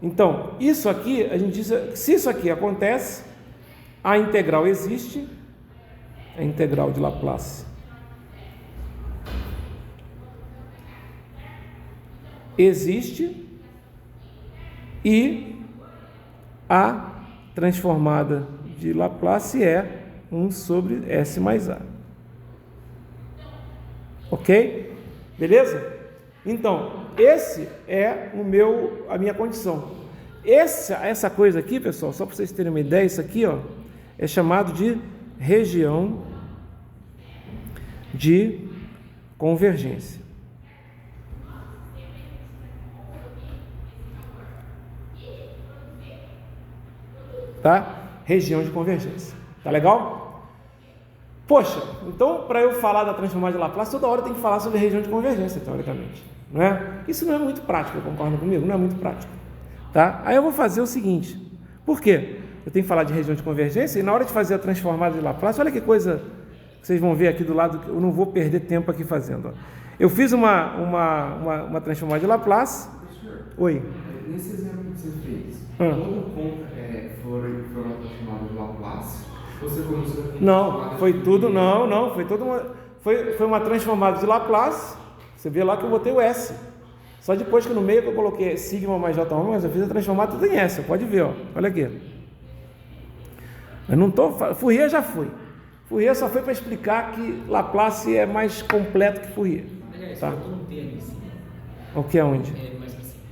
Então, isso aqui, a gente diz, se isso aqui acontece, a integral existe, a integral de Laplace existe e a transformada de Laplace é 1 sobre S mais A. Ok? Beleza? Então, esse é a minha condição. Essa coisa aqui, pessoal, só para vocês terem uma ideia, isso aqui, ó, é chamado de região de convergência. Tá? Região de convergência. Tá legal? Poxa, então para eu falar da transformada de Laplace, toda hora eu tenho que falar sobre região de convergência, teoricamente. Não é? Isso não é muito prático, concorda comigo? Não é muito prático. Tá? Aí eu vou fazer o seguinte. Por quê? Eu tenho que falar de região de convergência e na hora de fazer a transformada de Laplace, olha que coisa que vocês vão ver aqui do lado, eu não vou perder tempo aqui fazendo. Ó. Eu fiz uma transformada de Laplace. Professor, Oi. Nesse exemplo que você fez, todo ponto foi uma transformada de Laplace? Você começou com não, foi tudo, não, foi toda uma. Foi uma transformada de Laplace. Você vê lá que eu botei o S. Só depois que no meio que eu coloquei sigma mais j ômega, mas eu fiz a transformada tudo em S. Pode ver, ó. Olha aqui. Eu não tô. Fourier já foi. Fourier só foi para explicar que Laplace é mais completo que Fourier. Tá? Um T ali em cima. O que é onde? É mais pra cima.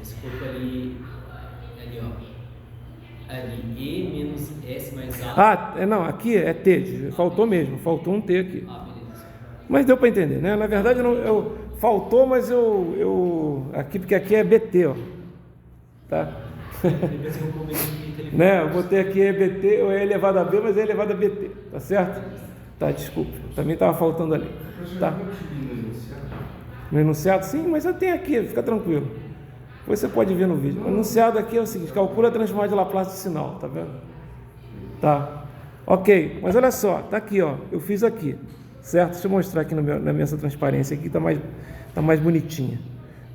Você colocou ali, ó. Ali, E menos S mais A. Não, aqui é T. Faltou mesmo. Faltou um T aqui. Beleza. Mas deu para entender, né? Na verdade, faltou, mas aqui, porque aqui é BT, ó. Tá? Né? Eu botei aqui EBT, ou é elevado a B, mas é elevado a BT, tá certo? Tá, desculpa, também estava faltando ali. Tá? No enunciado? Sim, mas eu tenho aqui, fica tranquilo. Depois você pode ver no vídeo. O enunciado aqui é o seguinte: calcula a transformada de Laplace de sinal, tá vendo? Tá. Ok, mas olha só, tá aqui, ó. Eu fiz aqui. certo? Deixa eu mostrar aqui na minha transparência aqui, tá mais bonitinha,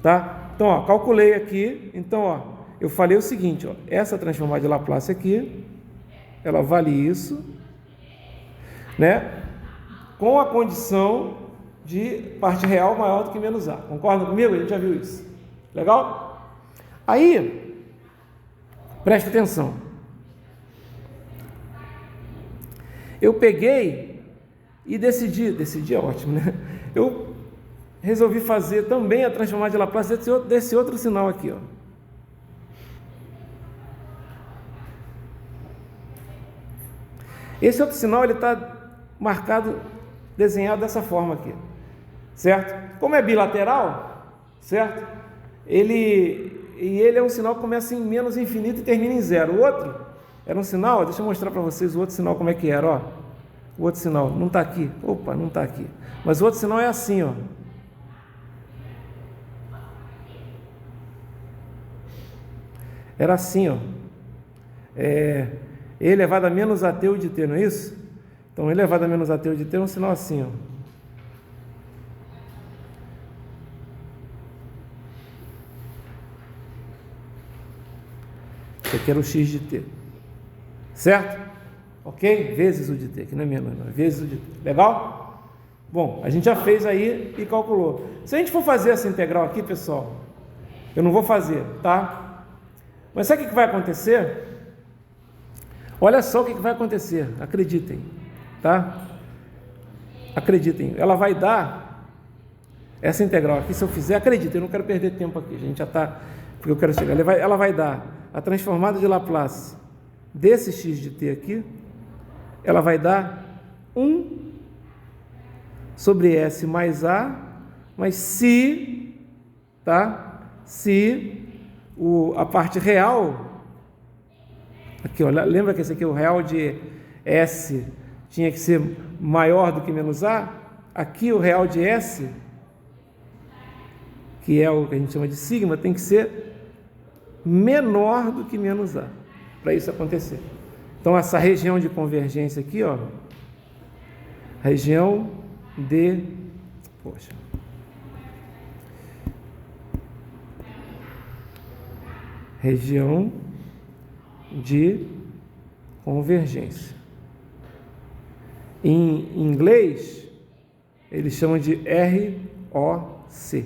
tá? Então, ó, calculei aqui, então, ó, eu falei o seguinte, ó, essa transformada de Laplace aqui, ela vale isso, né? Com a condição de parte real maior do que menos A. Concorda comigo? A gente já viu isso. Legal? Aí, presta atenção. Eu peguei e decidi é ótimo, né? Eu resolvi fazer também a transformada de Laplace desse outro sinal aqui, ó. Esse outro sinal, ele está marcado, desenhado dessa forma aqui, certo? Como é bilateral, certo? Ele é um sinal que começa em menos infinito e termina em zero. O outro era um sinal, deixa eu mostrar para vocês o outro sinal como é que era, ó. O outro sinal, não está aqui, opa, não está aqui. Mas o outro sinal é assim, ó. Era assim, ó. E elevado a menos AT de T, não é isso? Então, E elevado a menos AT de T é um sinal assim, ó. Esse aqui era o x de T. Certo? Ok? Vezes o de T, que não é menos, não. Vezes o de T. Legal? Bom, a gente já fez aí e calculou. Se a gente for fazer essa integral aqui, pessoal, eu não vou fazer, tá? Mas sabe o que vai acontecer? Olha só o que vai acontecer, acreditem, tá? Acreditem, ela vai dar essa integral aqui, se eu fizer, acreditem, eu não quero perder tempo aqui, a gente já está, porque eu quero chegar, ela vai dar a transformada de Laplace desse x de t aqui, ela vai dar 1 sobre s mais a, mas se, tá? Se a parte real, aqui, ó, lembra que esse aqui, o real de S tinha que ser maior do que menos A? Aqui o real de S, que é o que a gente chama de sigma, tem que ser menor do que menos A, para isso acontecer. Então, essa região de convergência aqui, ó, região de... Poxa... região de convergência. Em inglês, eles chamam de ROC,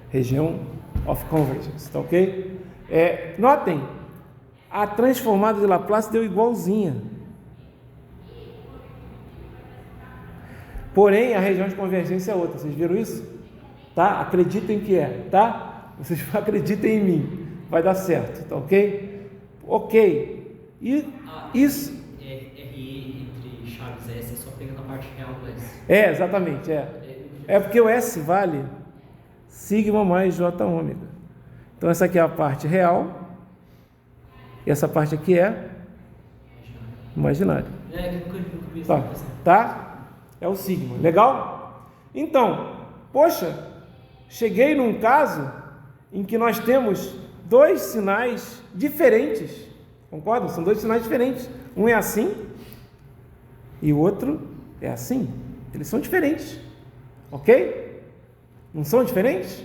região of convergence, tá ok? Notem, a transformada de Laplace deu igualzinha. Porém, a região de convergência é outra, vocês viram isso? Tá? Acreditem que é, tá? Vocês acreditem em mim. Vai dar certo, tá ok? Ok. E isso... RE entre chaves S é só pegando a parte real do S. Exatamente, É porque o S vale sigma mais J ômega. Então, essa aqui é a parte real. E essa parte aqui é imaginária. Tá? É o sigma. Legal? Então, poxa, cheguei num caso em que nós temos dois sinais diferentes, concordam? São dois sinais diferentes. Um é assim e o outro é assim. Eles são diferentes, ok? Não são diferentes?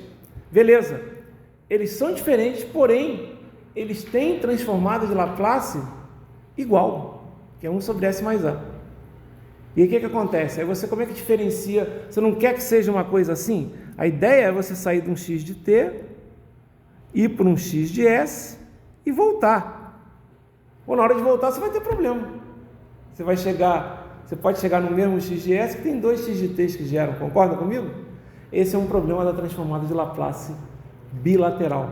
Beleza. Eles são diferentes, porém, eles têm transformada de Laplace igual, que é 1 sobre S mais A. E aí o que acontece? Aí você, como é que diferencia? Você não quer que seja uma coisa assim? A ideia é você sair de um x de t, ir para um x de S e voltar. Ou na hora de voltar você vai ter problema. Você pode chegar no mesmo x de S que tem dois x de t que geram. Concorda comigo? Esse é um problema da transformada de Laplace bilateral.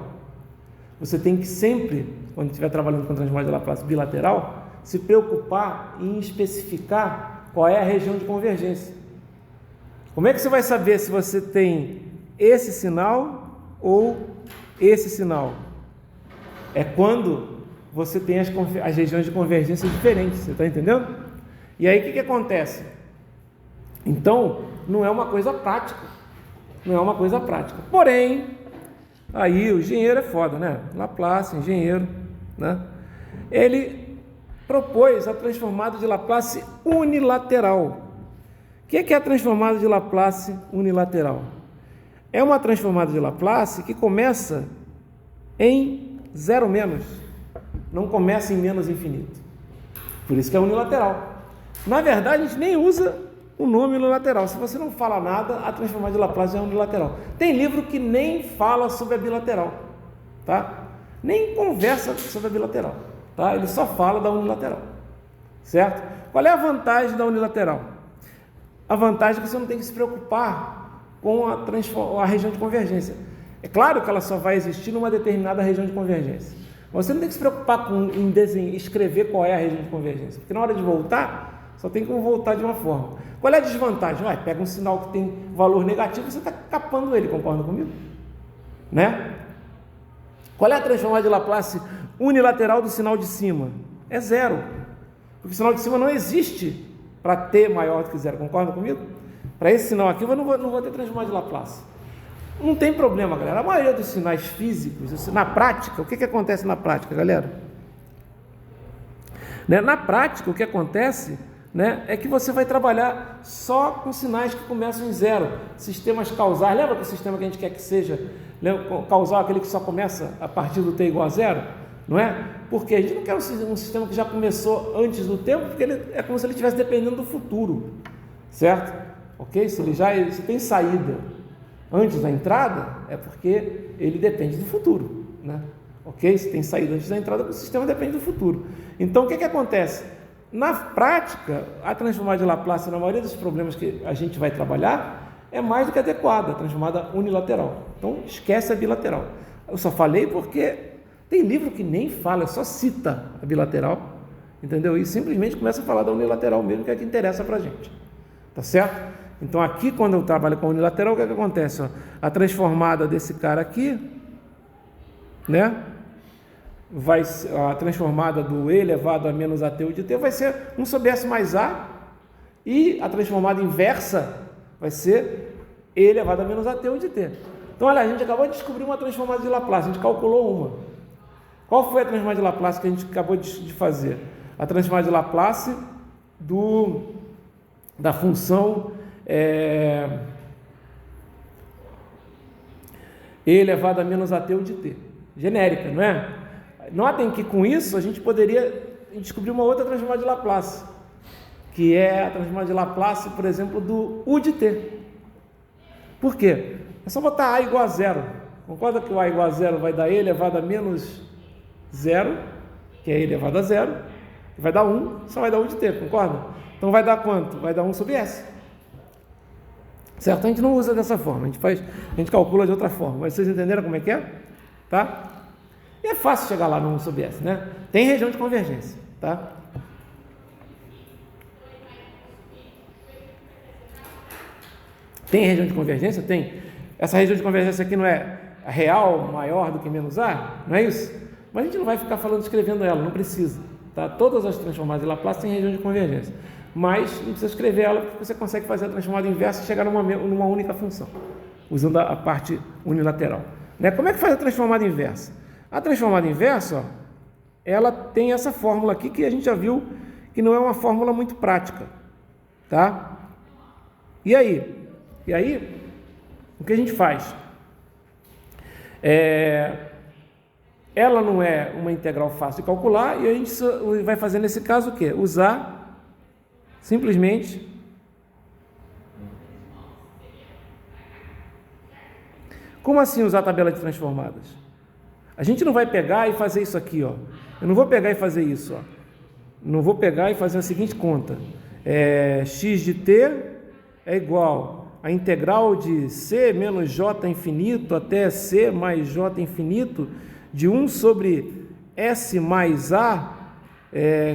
Você tem que sempre, quando estiver trabalhando com transformada de Laplace bilateral, se preocupar em especificar qual é a região de convergência. Como é que você vai saber se você tem esse sinal ou esse sinal? É quando você tem as regiões de convergência diferentes, você está entendendo? E aí o que acontece? Então, não é uma coisa prática. Não é uma coisa prática. Porém, aí o engenheiro é foda, né? Laplace, engenheiro, né? Ele propôs a transformada de Laplace unilateral. O que é a transformada de Laplace unilateral? É uma transformada de Laplace que começa em zero menos, não começa em menos infinito. Por isso que é unilateral. Na verdade, a gente nem usa o nome unilateral. Se você não fala nada, a transformada de Laplace é unilateral. Tem livro que nem fala sobre a bilateral, tá? Nem conversa sobre a bilateral, tá? Ele só fala da unilateral, certo? Qual é a vantagem da unilateral? A vantagem é que você não tem que se preocupar com a região de convergência. É claro que ela só vai existir numa determinada região de convergência. Mas você não tem que se preocupar em escrever qual é a região de convergência, porque na hora de voltar, só tem como voltar de uma forma. Qual é a desvantagem? Pega um sinal que tem valor negativo, você está capando ele, concorda comigo? Né? Qual é a transformada de Laplace unilateral do sinal de cima? É zero. Porque o sinal de cima não existe para t maior do que zero, concorda comigo? Para esse sinal aqui, eu não vou ter transformada de Laplace. Não tem problema, galera. A maioria dos sinais físicos, na prática, o que acontece na prática, galera? Na prática, o que acontece, é que você vai trabalhar só com sinais que começam em zero. Sistemas causais. Lembra que o sistema que a gente quer que seja causal, aquele que só começa a partir do t igual a zero? Não é? Porque a gente não quer um sistema que já começou antes do tempo, porque ele é como se ele estivesse dependendo do futuro, certo? Ok? Se tem saída antes da entrada, é porque ele depende do futuro, né? Ok? Se tem saída antes da entrada, o sistema depende do futuro. Então, o que acontece? Na prática, a transformada de Laplace, na maioria dos problemas que a gente vai trabalhar, é mais do que adequada, a transformada unilateral. Então, esquece a bilateral. Eu só falei porque tem livro que nem fala, só cita a bilateral, entendeu? E simplesmente começa a falar da unilateral mesmo, que é a que interessa pra gente. Tá certo? Então, aqui, quando eu trabalho com a unilateral, o que acontece? A transformada desse cara aqui, a transformada do e elevado a menos at de t vai ser 1 sobre s mais a, e a transformada inversa vai ser e elevado a menos at de t. Então, olha, a gente acabou de descobrir uma transformada de Laplace, a gente calculou uma. Qual foi a transformada de Laplace que a gente acabou de fazer? A transformada de Laplace da função e elevado a menos at de t, genérica, não é? Notem que com isso a gente poderia descobrir uma outra transformada de Laplace, que é a transformada de Laplace, por exemplo, do u de t. Por quê? É só botar a igual a zero. Concorda que o a igual a zero vai dar e elevado a menos zero, que é e elevado a zero, e vai dar 1, só vai dar u de t, concorda? Então vai dar quanto? Vai dar 1 sobre s. Certo? A gente não usa dessa forma, a gente calcula de outra forma, mas vocês entenderam como é que é? Tá? E é fácil chegar lá no 1 sobre s, né? Tem região de convergência, tá? Tem região de convergência? Tem. Essa região de convergência aqui não é real maior do que menos a? Não é isso? Mas a gente não vai ficar escrevendo ela, não precisa, tá? Todas as transformadas de Laplace têm região de convergência, mas não precisa escrever ela, porque você consegue fazer a transformada inversa e chegar numa única função, usando a parte unilateral. Como é que faz a transformada inversa? A transformada inversa, ela tem essa fórmula aqui, que a gente já viu que não é uma fórmula muito prática, tá? E aí, o que a gente faz? Ela não é uma integral fácil de calcular, e a gente vai fazer nesse caso o quê? Usar simplesmente como assim usar a tabela de transformadas? A gente não vai pegar e fazer isso aqui, ó. Eu não vou pegar e fazer isso, ó. Não vou pegar e fazer a seguinte conta. X de t é igual a integral de c menos j infinito até c mais j infinito de 1 sobre s mais a,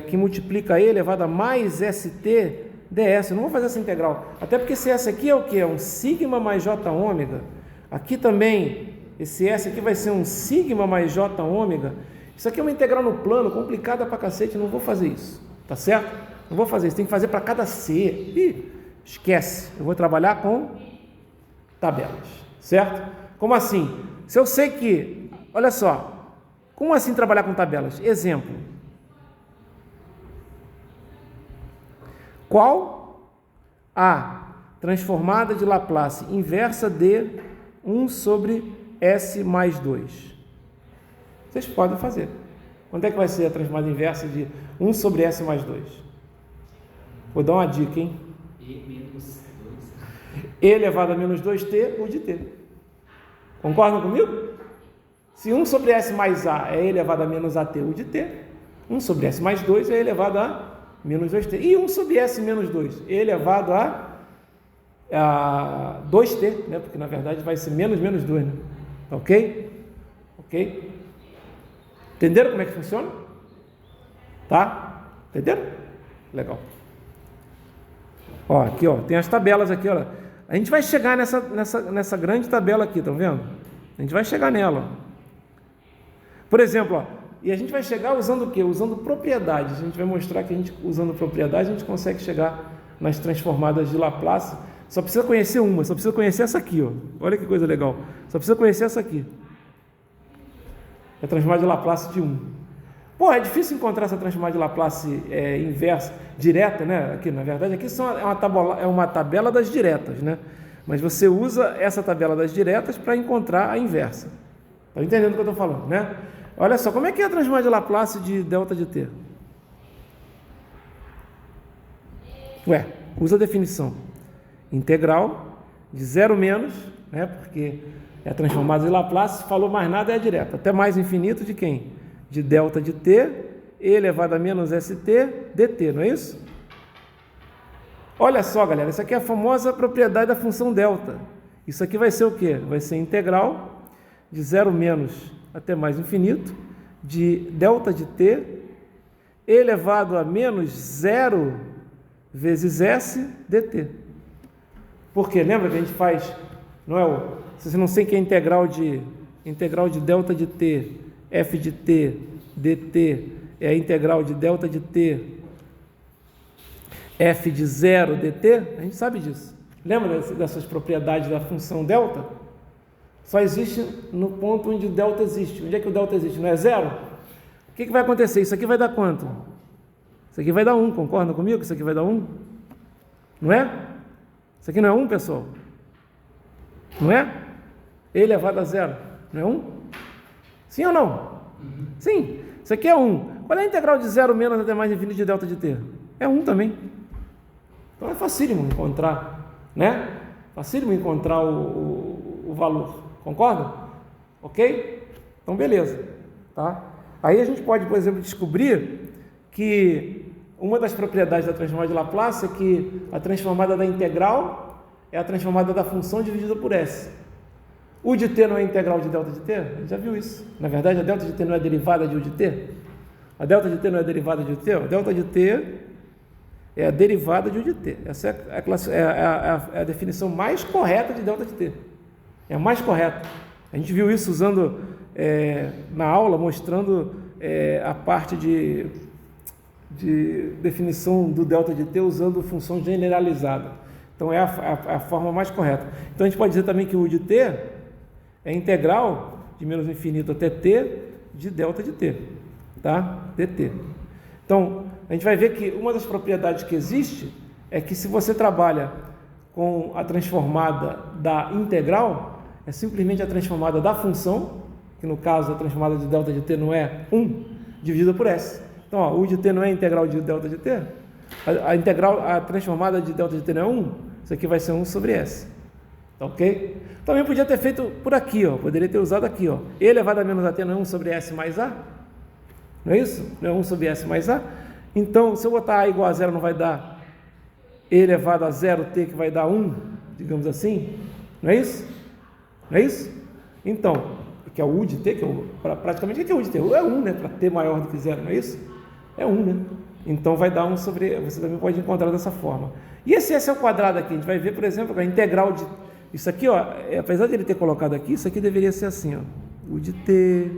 que multiplica e elevado a mais st ds. Eu não vou fazer essa integral. Até porque esse s aqui é o quê? É um sigma mais j ômega. Aqui também, esse S aqui vai ser um sigma mais J ômega. Isso aqui é uma integral no plano, complicada pra cacete, não vou fazer isso, tá certo? Não vou fazer isso, tem que fazer para cada C. Esquece, eu vou trabalhar com tabelas, certo? Como assim? Se eu sei que, olha só, como assim trabalhar com tabelas? Exemplo. Qual a transformada de Laplace inversa de 1 sobre S mais 2. Vocês podem fazer. Quanto é que vai ser a transformada inversa de 1 sobre S mais 2? Vou dar uma dica, hein? E menos 2. E elevado a menos 2t, U de t. Concordam comigo? Se 1 sobre S mais A é elevado a menos AT, U de t, 1 sobre S mais 2 é elevado a menos 2t. E 1 sobre S menos 2 é elevado a 2t, né? Porque na verdade vai ser menos 2, né? Ok? Ok? Entenderam como é que funciona? Tá? Entenderam? Legal. Ó, aqui, ó, tem as tabelas aqui, ó. A gente vai chegar nessa grande tabela aqui, estão vendo? A gente vai chegar nela. Por exemplo, ó, e a gente vai chegar usando o quê? Usando propriedades. A gente vai mostrar que usando propriedades a gente consegue chegar nas transformadas de Laplace. Só precisa conhecer uma, só precisa conhecer essa aqui, ó. Olha que coisa legal. Só precisa conhecer essa aqui. É a transformada de Laplace de 1. Pô, é difícil encontrar essa transformada de Laplace inversa, direta, né? Aqui, na verdade, aqui é uma tabela das diretas, né? Mas você usa essa tabela das diretas para encontrar a inversa. Estão entendendo o que eu estou falando, né? Olha só, como é que é a transformada de Laplace de delta de t? Ué, usa a definição. Integral de 0 menos, né? Porque é a transformada de Laplace, falou mais nada, é a direta. Até mais infinito de quem? De delta de t, e elevado a menos st, dt, não é isso? Olha só, galera, isso aqui é a famosa propriedade da função delta. Isso aqui vai ser o quê? Vai ser integral de 0 menos até mais infinito, de delta de t, elevado a menos 0 vezes s dt. Por quê? Lembra que a gente faz, não é se você não sei que é integral de delta de t, f de t, dt, é a integral de delta de t, f de 0 dt, a gente sabe disso. Lembra dessas propriedades da função delta? Só existe no ponto onde o delta existe. Onde é que o delta existe? Não é 0? O que vai acontecer? Isso aqui vai dar quanto? Isso aqui vai dar 1, concorda comigo que isso aqui vai dar 1? Não é? Isso aqui não é 1, pessoal? Não é? E elevado a 0, não é 1? Sim ou não? Sim, isso aqui é 1. Qual é a integral de 0 menos até mais infinito de delta de t? É 1 também. Então é facílimo encontrar, né? Facílimo encontrar o valor. Concorda? Ok? Então beleza. Tá? Aí a gente pode, por exemplo, descobrir que uma das propriedades da transformada de Laplace é que a transformada da integral é a transformada da função dividida por s. U de t não é integral de delta de t? A gente já viu isso. Na verdade, a delta de t não é derivada de U de t? A delta de t não é derivada de U de t? A delta de t é a derivada de U de t. Essa é a definição mais correta de delta de t. É a mais correta. A gente viu isso usando na aula, mostrando a parte de definição do delta de t usando função generalizada. Então é a forma mais correta. Então a gente pode dizer também que o U de t é integral de menos infinito até t de delta de t, tá? dt. Então, a gente vai ver que uma das propriedades que existe é que se você trabalha com a transformada da integral, é simplesmente a transformada da função, que no caso a transformada de delta de t não é 1, dividida por s. Então, ó, U de t não é integral de delta de t? A transformada de delta de t não é 1? Isso aqui vai ser 1 sobre s. Tá ok? Também podia ter feito por aqui, ó. Poderia ter usado aqui, ó. E elevado a menos a t não é 1 sobre s mais a? Não é isso? Não é 1 sobre s mais a? Então, se eu botar a igual a 0, não vai dar e elevado a 0t, que vai dar 1, digamos assim? Não é isso? Não é isso? Então, que é o U de t, que é praticamente o que é o U de t? É 1, né? Para t maior do que 0, não é isso? É 1, né? Então, vai dar 1 sobre... Você também pode encontrar dessa forma. E esse s ao quadrado aqui, a gente vai ver, por exemplo, que a integral de... Isso aqui, ó, apesar de ele ter colocado aqui, isso aqui deveria ser assim, ó. U de t,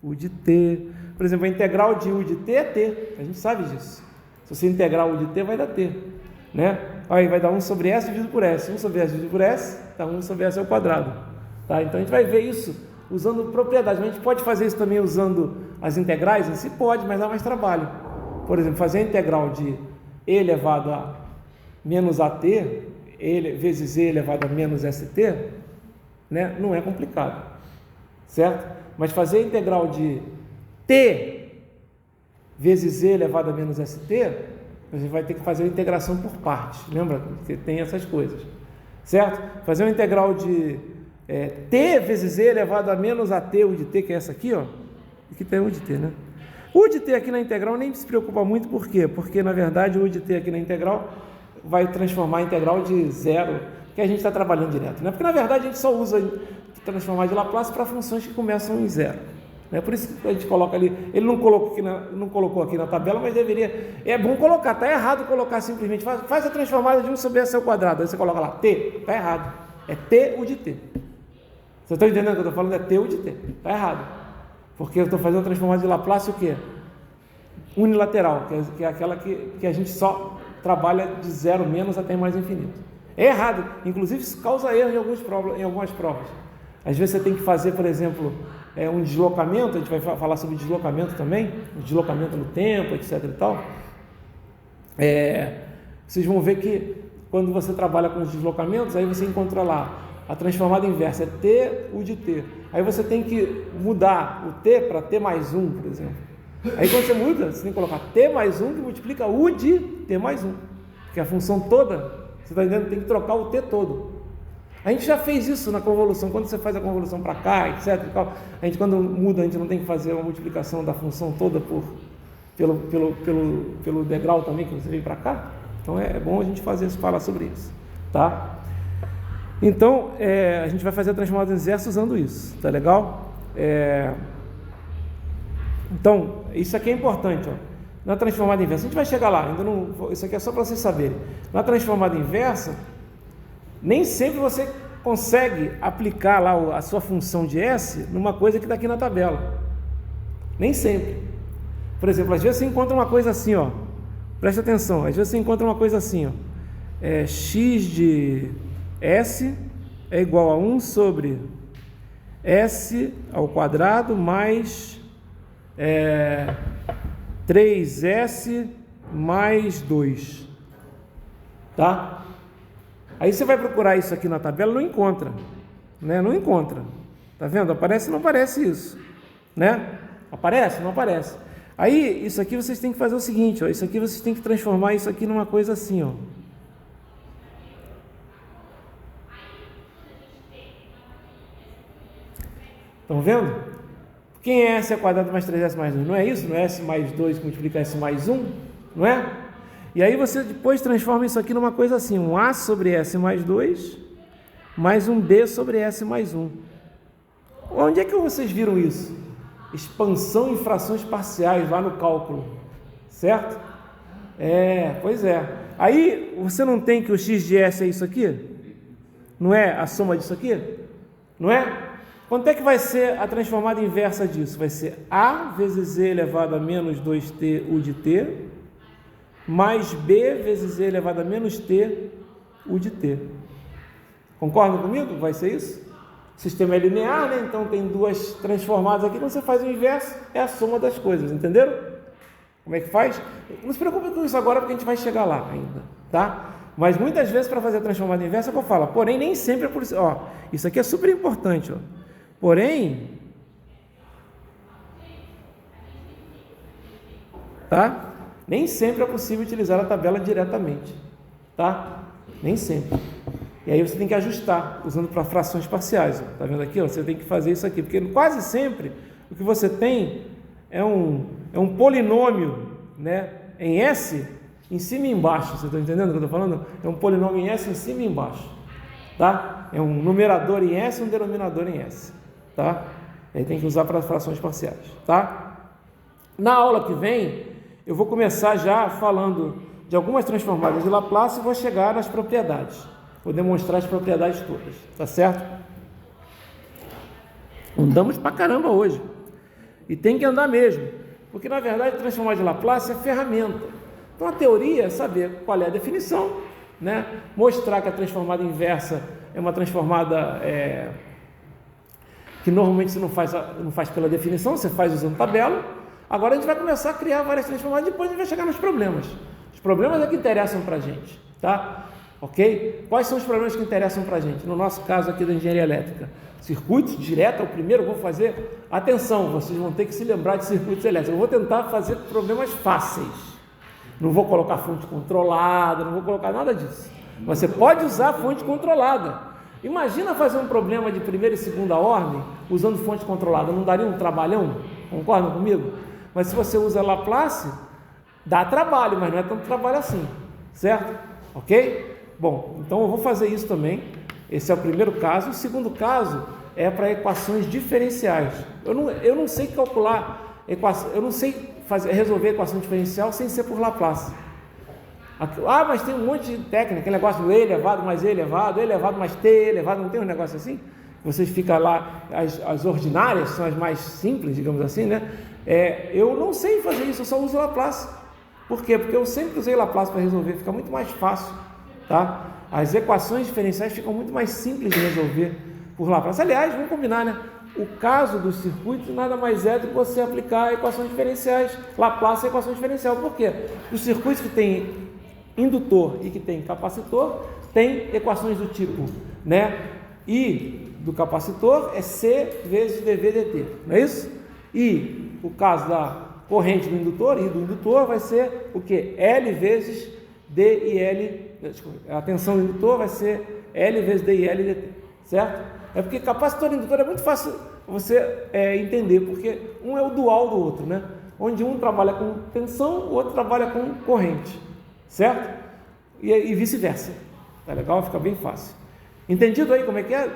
U de t. Por exemplo, a integral de U de t é t. A gente sabe disso. Se você integrar U de t, vai dar t. Né? Aí vai dar 1 sobre s dividido por s. 1 sobre s dividido por s, dá 1 sobre s ao quadrado. Tá? Então, a gente vai ver isso usando propriedades. Mas a gente pode fazer isso também usando as integrais em si? Pode, mas dá mais trabalho. Por exemplo, fazer a integral de e elevado a menos at vezes e elevado a menos st, né, não é complicado, certo? Mas fazer a integral de t vezes e elevado a menos st, você vai ter que fazer a integração por partes, lembra que tem essas coisas, certo? Fazer uma integral de t vezes e elevado a menos at u de t, que é essa aqui, ó, aqui tem u de t, né? U de t aqui na integral nem se preocupa muito, por quê? Porque, na verdade, o U de t aqui na integral vai transformar a integral de zero, que a gente está trabalhando direto, né? Porque, na verdade, a gente só usa transformar de Laplace para funções que começam em zero, né? Por isso que a gente coloca ali, ele não colocou aqui na tabela, mas deveria, é bom colocar, está errado colocar simplesmente, faz a transformada de 1 sobre s ao quadrado, aí você coloca lá, t, está errado, é t U de t. Você está entendendo o que eu estou falando? É t U de t, está errado. Porque eu estou fazendo a transformada de Laplace o quê? Unilateral, que é aquela que a gente só trabalha de zero menos até mais infinito. É errado, inclusive isso causa erro em algumas provas. Às vezes você tem que fazer, por exemplo, um deslocamento, a gente vai falar sobre deslocamento também, deslocamento no tempo, etc. e tal. Vocês vão ver que quando você trabalha com os deslocamentos, aí você encontra lá a transformada inversa é t U de t. Aí você tem que mudar o t para t mais 1, por exemplo. Aí quando você muda, você tem que colocar t mais 1 que multiplica U de t mais 1. Porque a função toda, você está entendendo, tem que trocar o t todo. A gente já fez isso na convolução. Quando você faz a convolução para cá, etc. A gente, quando muda, a gente não tem que fazer uma multiplicação da função toda pelo degrau também que você vem para cá. Então é bom a gente falar sobre isso, tá? Então, a gente vai fazer a transformada inversa usando isso, tá legal? Então, isso aqui é importante, ó. Na transformada inversa, a gente vai chegar lá, ainda não, isso aqui é só para vocês saberem. Na transformada inversa, nem sempre você consegue aplicar lá a sua função de S numa coisa que está aqui na tabela. Nem sempre. Por exemplo, às vezes você encontra uma coisa assim, ó. Presta atenção, às vezes você encontra uma coisa assim, ó. X de S é igual a 1 sobre S ao quadrado mais 3S mais 2. Tá? Aí você vai procurar isso aqui na tabela, não encontra. Né? Não encontra. Tá vendo? Aparece ou não aparece isso? Né? Aparece? Não aparece. Aí, isso aqui vocês têm que fazer o seguinte, ó. Isso aqui vocês têm que transformar isso aqui numa coisa assim, ó. Estão vendo? Quem é S ao quadrado mais 3S mais 2? Não é isso? Não é S mais 2 que multiplica S mais 1? Não é? E aí você depois transforma isso aqui numa coisa assim, um A sobre S mais 2, mais um B sobre S mais 1. Onde é que vocês viram isso? Expansão em frações parciais lá no cálculo, certo? Pois é. Aí você não tem que o x de S é isso aqui? Não é a soma disso aqui? Não é? Quanto é que vai ser a transformada inversa disso? Vai ser A vezes E elevado a menos 2t U de t, mais B vezes E elevado a menos t U de t. Concordam comigo? Vai ser isso? O sistema é linear, né? Então tem duas transformadas aqui. Quando você faz o inverso, é a soma das coisas, entenderam? Como é que faz? Não se preocupe com isso agora, porque a gente vai chegar lá ainda, tá? Mas muitas vezes para fazer a transformada inversa, eu falo, porém nem sempre é por isso. Ó, isso aqui é super importante, ó. Porém, tá? Nem sempre é possível utilizar a tabela diretamente, tá? Nem sempre. E aí você tem que ajustar, usando para frações parciais, ó. Tá vendo aqui? Ó? Você tem que fazer isso aqui, porque quase sempre o que você tem é um polinômio, né, em S, em cima e embaixo. Você está entendendo o que eu estou falando? É um polinômio em S em cima e embaixo, tá? É um numerador em S e um denominador em S. Tá? Aí tem que usar para as frações parciais, tá? Na aula que vem, eu vou começar já falando de algumas transformadas de Laplace e vou chegar nas propriedades. Vou demonstrar as propriedades todas, tá certo? Andamos pra caramba hoje. E tem que andar mesmo, porque na verdade transformar de Laplace é ferramenta. Então a teoria é saber qual é a definição, né? Mostrar que a transformada inversa é uma transformada que normalmente você não faz pela definição, você faz usando tabela. Agora a gente vai começar a criar várias transformadas, depois a gente vai chegar nos problemas. Os problemas é que interessam para a gente, tá? Ok? Quais são os problemas que interessam para a gente? No nosso caso aqui da engenharia elétrica, circuitos direto, é o primeiro eu vou fazer. Atenção, vocês vão ter que se lembrar de circuitos elétricos. Eu vou tentar fazer problemas fáceis. Não vou colocar fonte controlada, não vou colocar nada disso. Você pode usar fonte controlada. Imagina fazer um problema de primeira e segunda ordem usando fonte controlada. Não daria um trabalhão? Concordam comigo? Mas se você usa Laplace, dá trabalho, mas não é tanto trabalho assim. Certo? Ok? Bom, então eu vou fazer isso também. Esse é o primeiro caso. O segundo caso é para equações diferenciais. Eu não sei calcular equação, eu não sei resolver equação diferencial sem ser por Laplace. Ah, mas tem um monte de técnica, aquele negócio do E elevado mais E elevado mais T elevado, não tem um negócio assim? Vocês ficam lá, as ordinárias são as mais simples, digamos assim, né? Eu não sei fazer isso, eu só uso Laplace. Por quê? Porque eu sempre usei Laplace para resolver, fica muito mais fácil, tá? As equações diferenciais ficam muito mais simples de resolver por Laplace. Aliás, vamos combinar, né? O caso dos circuitos nada mais é do que você aplicar equações diferenciais. Laplace é equação diferencial. Por quê? Os circuitos que tem indutor e que tem capacitor tem equações do tipo, né? I do capacitor é C vezes dV dt, não é isso? E o caso da corrente do indutor, I do indutor, vai ser o quê? L vezes D e L, a tensão do indutor vai ser L vezes D e L dt, certo? É porque capacitor e indutor é muito fácil você entender, porque um é o dual do outro, né? Onde um trabalha com tensão, o outro trabalha com corrente, certo? E vice-versa, tá legal? Fica bem fácil. Entendido aí como é que é?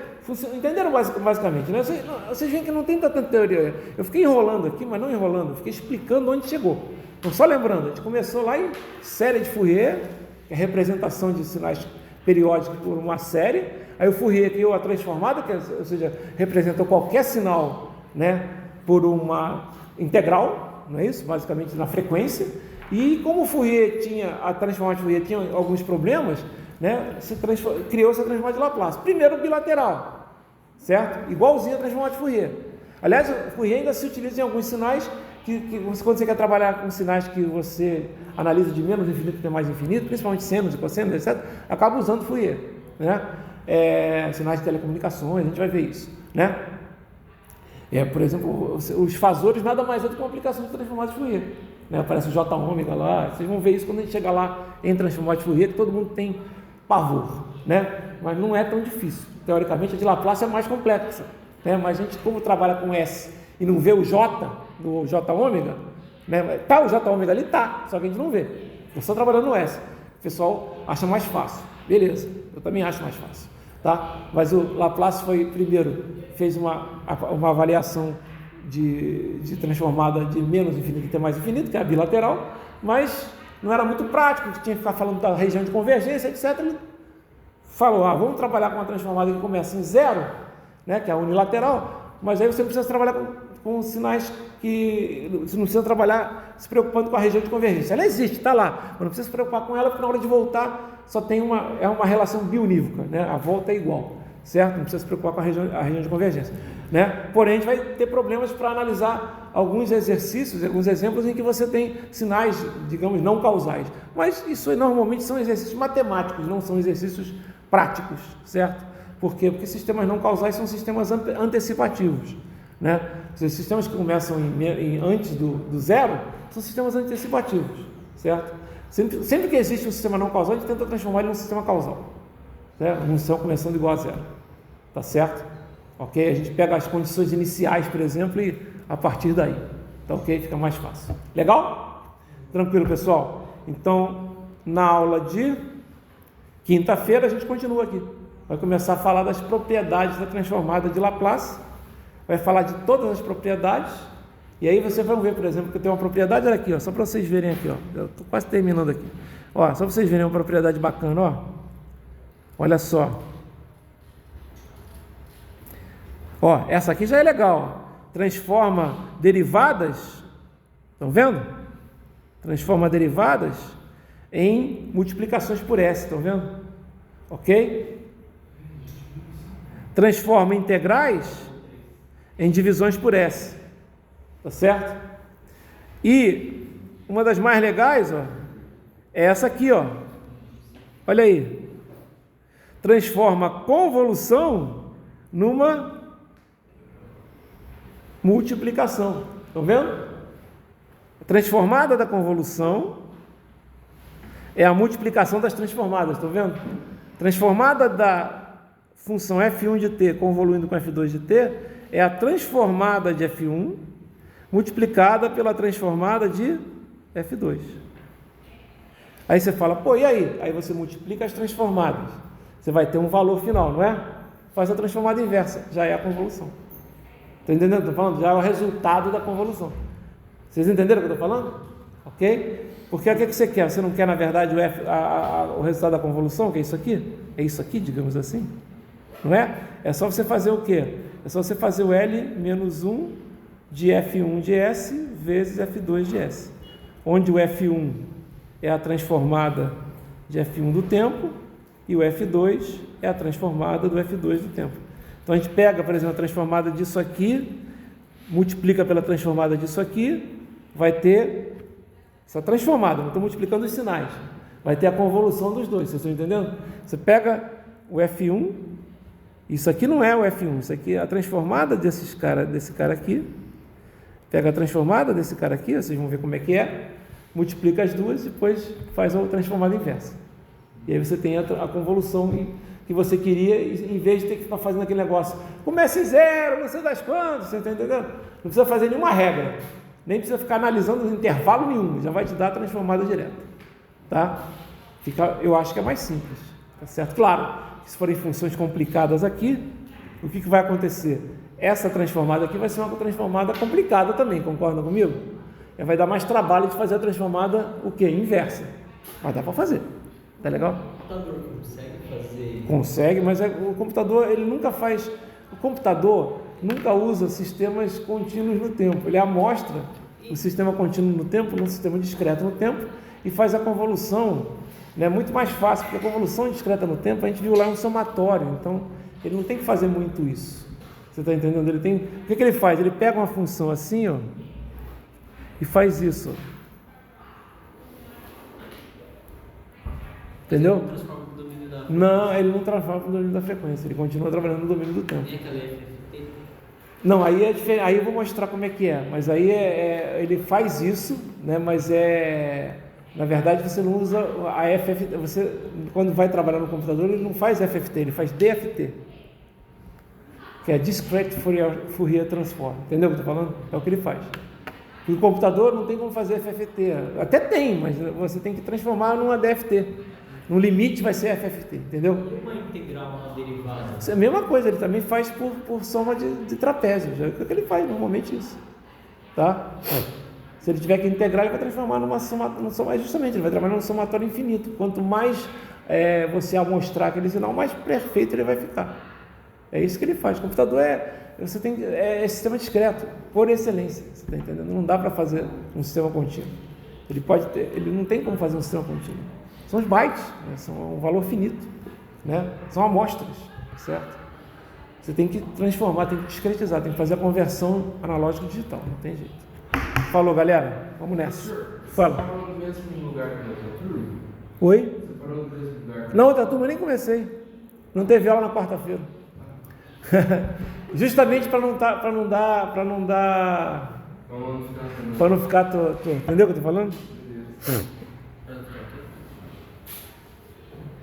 Entenderam basicamente, né? Vocês veem que não tem tanta teoria. Eu fiquei enrolando aqui, mas não enrolando, eu fiquei explicando onde chegou. Então, só lembrando, a gente começou lá em série de Fourier, que é a representação de sinais periódicos por uma série. Aí o Fourier criou a transformada, ou seja, representou qualquer sinal, né, por uma integral, não é isso? Basicamente na frequência. E como o Fourier a transformada de Fourier tinha alguns problemas, né, criou essa transformada de Laplace. Primeiro bilateral, certo? Igualzinho a transformada de Fourier. Aliás, o Fourier ainda se utiliza em alguns sinais quando você quer trabalhar com sinais que você analisa de menos infinito até mais infinito, principalmente senos e cossenos, etc., acaba usando Fourier, né? Sinais de telecomunicações, a gente vai ver isso, né? Por exemplo, os fasores nada mais é do que uma aplicação de transformada de Fourier, né? Aparece o J ômega lá, vocês vão ver isso quando a gente chegar lá em transformada de Fourier, que todo mundo tem pavor, né? Mas não é tão difícil. Teoricamente, a de Laplace é mais complexa, né? Mas a gente, como trabalha com S e não vê o J, do J ômega, né? Tá o J ômega ali, tá, só que a gente não vê. Eu estou trabalhando no S. O pessoal acha mais fácil. Beleza, eu também acho mais fácil, tá? Mas o Laplace fez uma avaliação de transformada de menos infinito até mais infinito, que é a bilateral, mas não era muito prático, tinha que ficar falando da região de convergência, etc. Ele falou, vamos trabalhar com uma transformada que começa em zero, né, que é a unilateral, mas aí você precisa trabalhar com sinais que você não precisa trabalhar se preocupando com a região de convergência. Ela existe, está lá, mas não precisa se preocupar com ela, porque na hora de voltar só tem uma relação bionívoca, né? A volta é igual, certo? Não precisa se preocupar com a região de convergência, né? Porém, a gente vai ter problemas para analisar alguns exercícios, alguns exemplos em que você tem sinais, digamos, não causais. Mas isso normalmente são exercícios matemáticos, não são exercícios práticos, certo? Por quê? Porque sistemas não causais são sistemas antecipativos, né? Os sistemas que começam antes do zero são sistemas antecipativos, certo? Sempre que existe um sistema não causal, a gente tenta transformar ele num sistema causal, certo? Um sistema começando igual a zero, tá certo? Ok? A gente pega as condições iniciais, por exemplo, e a partir daí, tá ok? Fica mais fácil. Legal? Tranquilo, pessoal? Então, na aula de quinta-feira, a gente continua aqui. Vai começar a falar das propriedades da transformada de Laplace, vai falar de todas as propriedades, e aí você vai ver, por exemplo, que tem uma propriedade, olha aqui, ó, só para vocês verem aqui, ó, eu estou quase terminando aqui, ó, só para vocês verem uma propriedade bacana, ó, olha só, ó, essa aqui já é legal, ó. Transforma derivadas, estão vendo? Transforma derivadas em multiplicações por S, estão vendo? Ok? Transforma integrais em divisões por S, tá certo? E uma das mais legais, ó, é essa aqui, ó. Olha aí, transforma a convolução numa multiplicação. Estão vendo? A transformada da convolução é a multiplicação das transformadas. Estão vendo? Transformada da função f1 de t convoluindo com f2 de t é a transformada de f1 multiplicada pela transformada de f2. Aí você fala, pô, e aí? Aí você multiplica as transformadas. Você vai ter um valor final, não é? Faz a transformada inversa, já é a convolução. Está entendendo o que eu estou falando? Já é o resultado da convolução. Vocês entenderam o que eu estou falando? Ok? Porque o que você quer? Você não quer, na verdade, o resultado da convolução, que é isso aqui? É isso aqui, digamos assim? Não é? É só você fazer o quê? É só você fazer o L menos 1 de F1 de S vezes F2 de S. Onde o F1 é a transformada de F1 do tempo e o F2 é a transformada do F2 do tempo. Então a gente pega, por exemplo, a transformada disso aqui, multiplica pela transformada disso aqui, vai ter essa transformada, não estou multiplicando os sinais, vai ter a convolução dos dois, vocês estão entendendo? Você pega o F1, isso aqui não é o F1, isso aqui é a transformada desse cara aqui, pega a transformada desse cara aqui, vocês vão ver como é que é, multiplica as duas e depois faz a transformada inversa. E aí você tem a convolução que você queria, em vez de ter que ficar fazendo aquele negócio, comece em zero, não sei das quantas, você está entendendo? Não precisa fazer nenhuma regra, nem precisa ficar analisando intervalo nenhum, já vai te dar a transformada direta, tá? Eu acho que é mais simples, tá certo? Claro, se forem funções complicadas aqui, o que vai acontecer? Essa transformada aqui vai ser uma transformada complicada também, concorda comigo? Vai dar mais trabalho de fazer a transformada, o quê? Inversa, mas dá para fazer, tá legal? O computador consegue fazer? Consegue, mas o computador, ele nunca faz... O computador nunca usa sistemas contínuos no tempo. Ele amostra o sistema contínuo no tempo, num sistema discreto no tempo, e faz a convolução, né, muito mais fácil, porque a convolução discreta no tempo, a gente viu lá um somatório, então ele não tem que fazer muito isso. Você está entendendo? Ele tem... O que ele faz? Ele pega uma função assim, ó, e faz isso. Entendeu? Transforma o domínio da... Não, ele não transforma o domínio da frequência, ele continua trabalhando no domínio do tempo. E aquela FFT? Não, aí é diferente, aí eu vou mostrar como é que é, mas aí ele faz isso, né, mas na verdade você não usa a FFT, você, quando vai trabalhar no computador, ele não faz FFT, ele faz DFT, que é Discrete Fourier Transform, entendeu o que eu estou falando? É o que ele faz. O computador não tem como fazer FFT, até tem, mas você tem que transformar numa DFT. No limite vai ser FFT, entendeu? E uma integral, uma derivada? Isso é a mesma coisa, ele também faz por soma de trapézio, já é o que ele faz normalmente isso, tá? Se ele tiver que integrar, ele vai transformar numa soma, justamente, ele vai trabalhar num somatório infinito. Quanto mais você amostrar aquele sinal, mais perfeito ele vai ficar. É isso que ele faz. O computador é sistema discreto, por excelência, você está entendendo? Não dá para fazer um sistema contínuo. Ele não tem como fazer um sistema contínuo. São os bytes, né? São um valor finito, né? São amostras, certo? Você tem que transformar, tem que discretizar, tem que fazer a conversão analógica digital, não tem jeito. Falou, galera? Vamos nessa. Fala. Você parou no mesmo lugar que a outra turma? Oi? Você parou no mesmo lugar que Na outra turma eu nem comecei. Não teve aula na quarta-feira. Justamente para não ficar torto. Entendeu o que eu estou falando?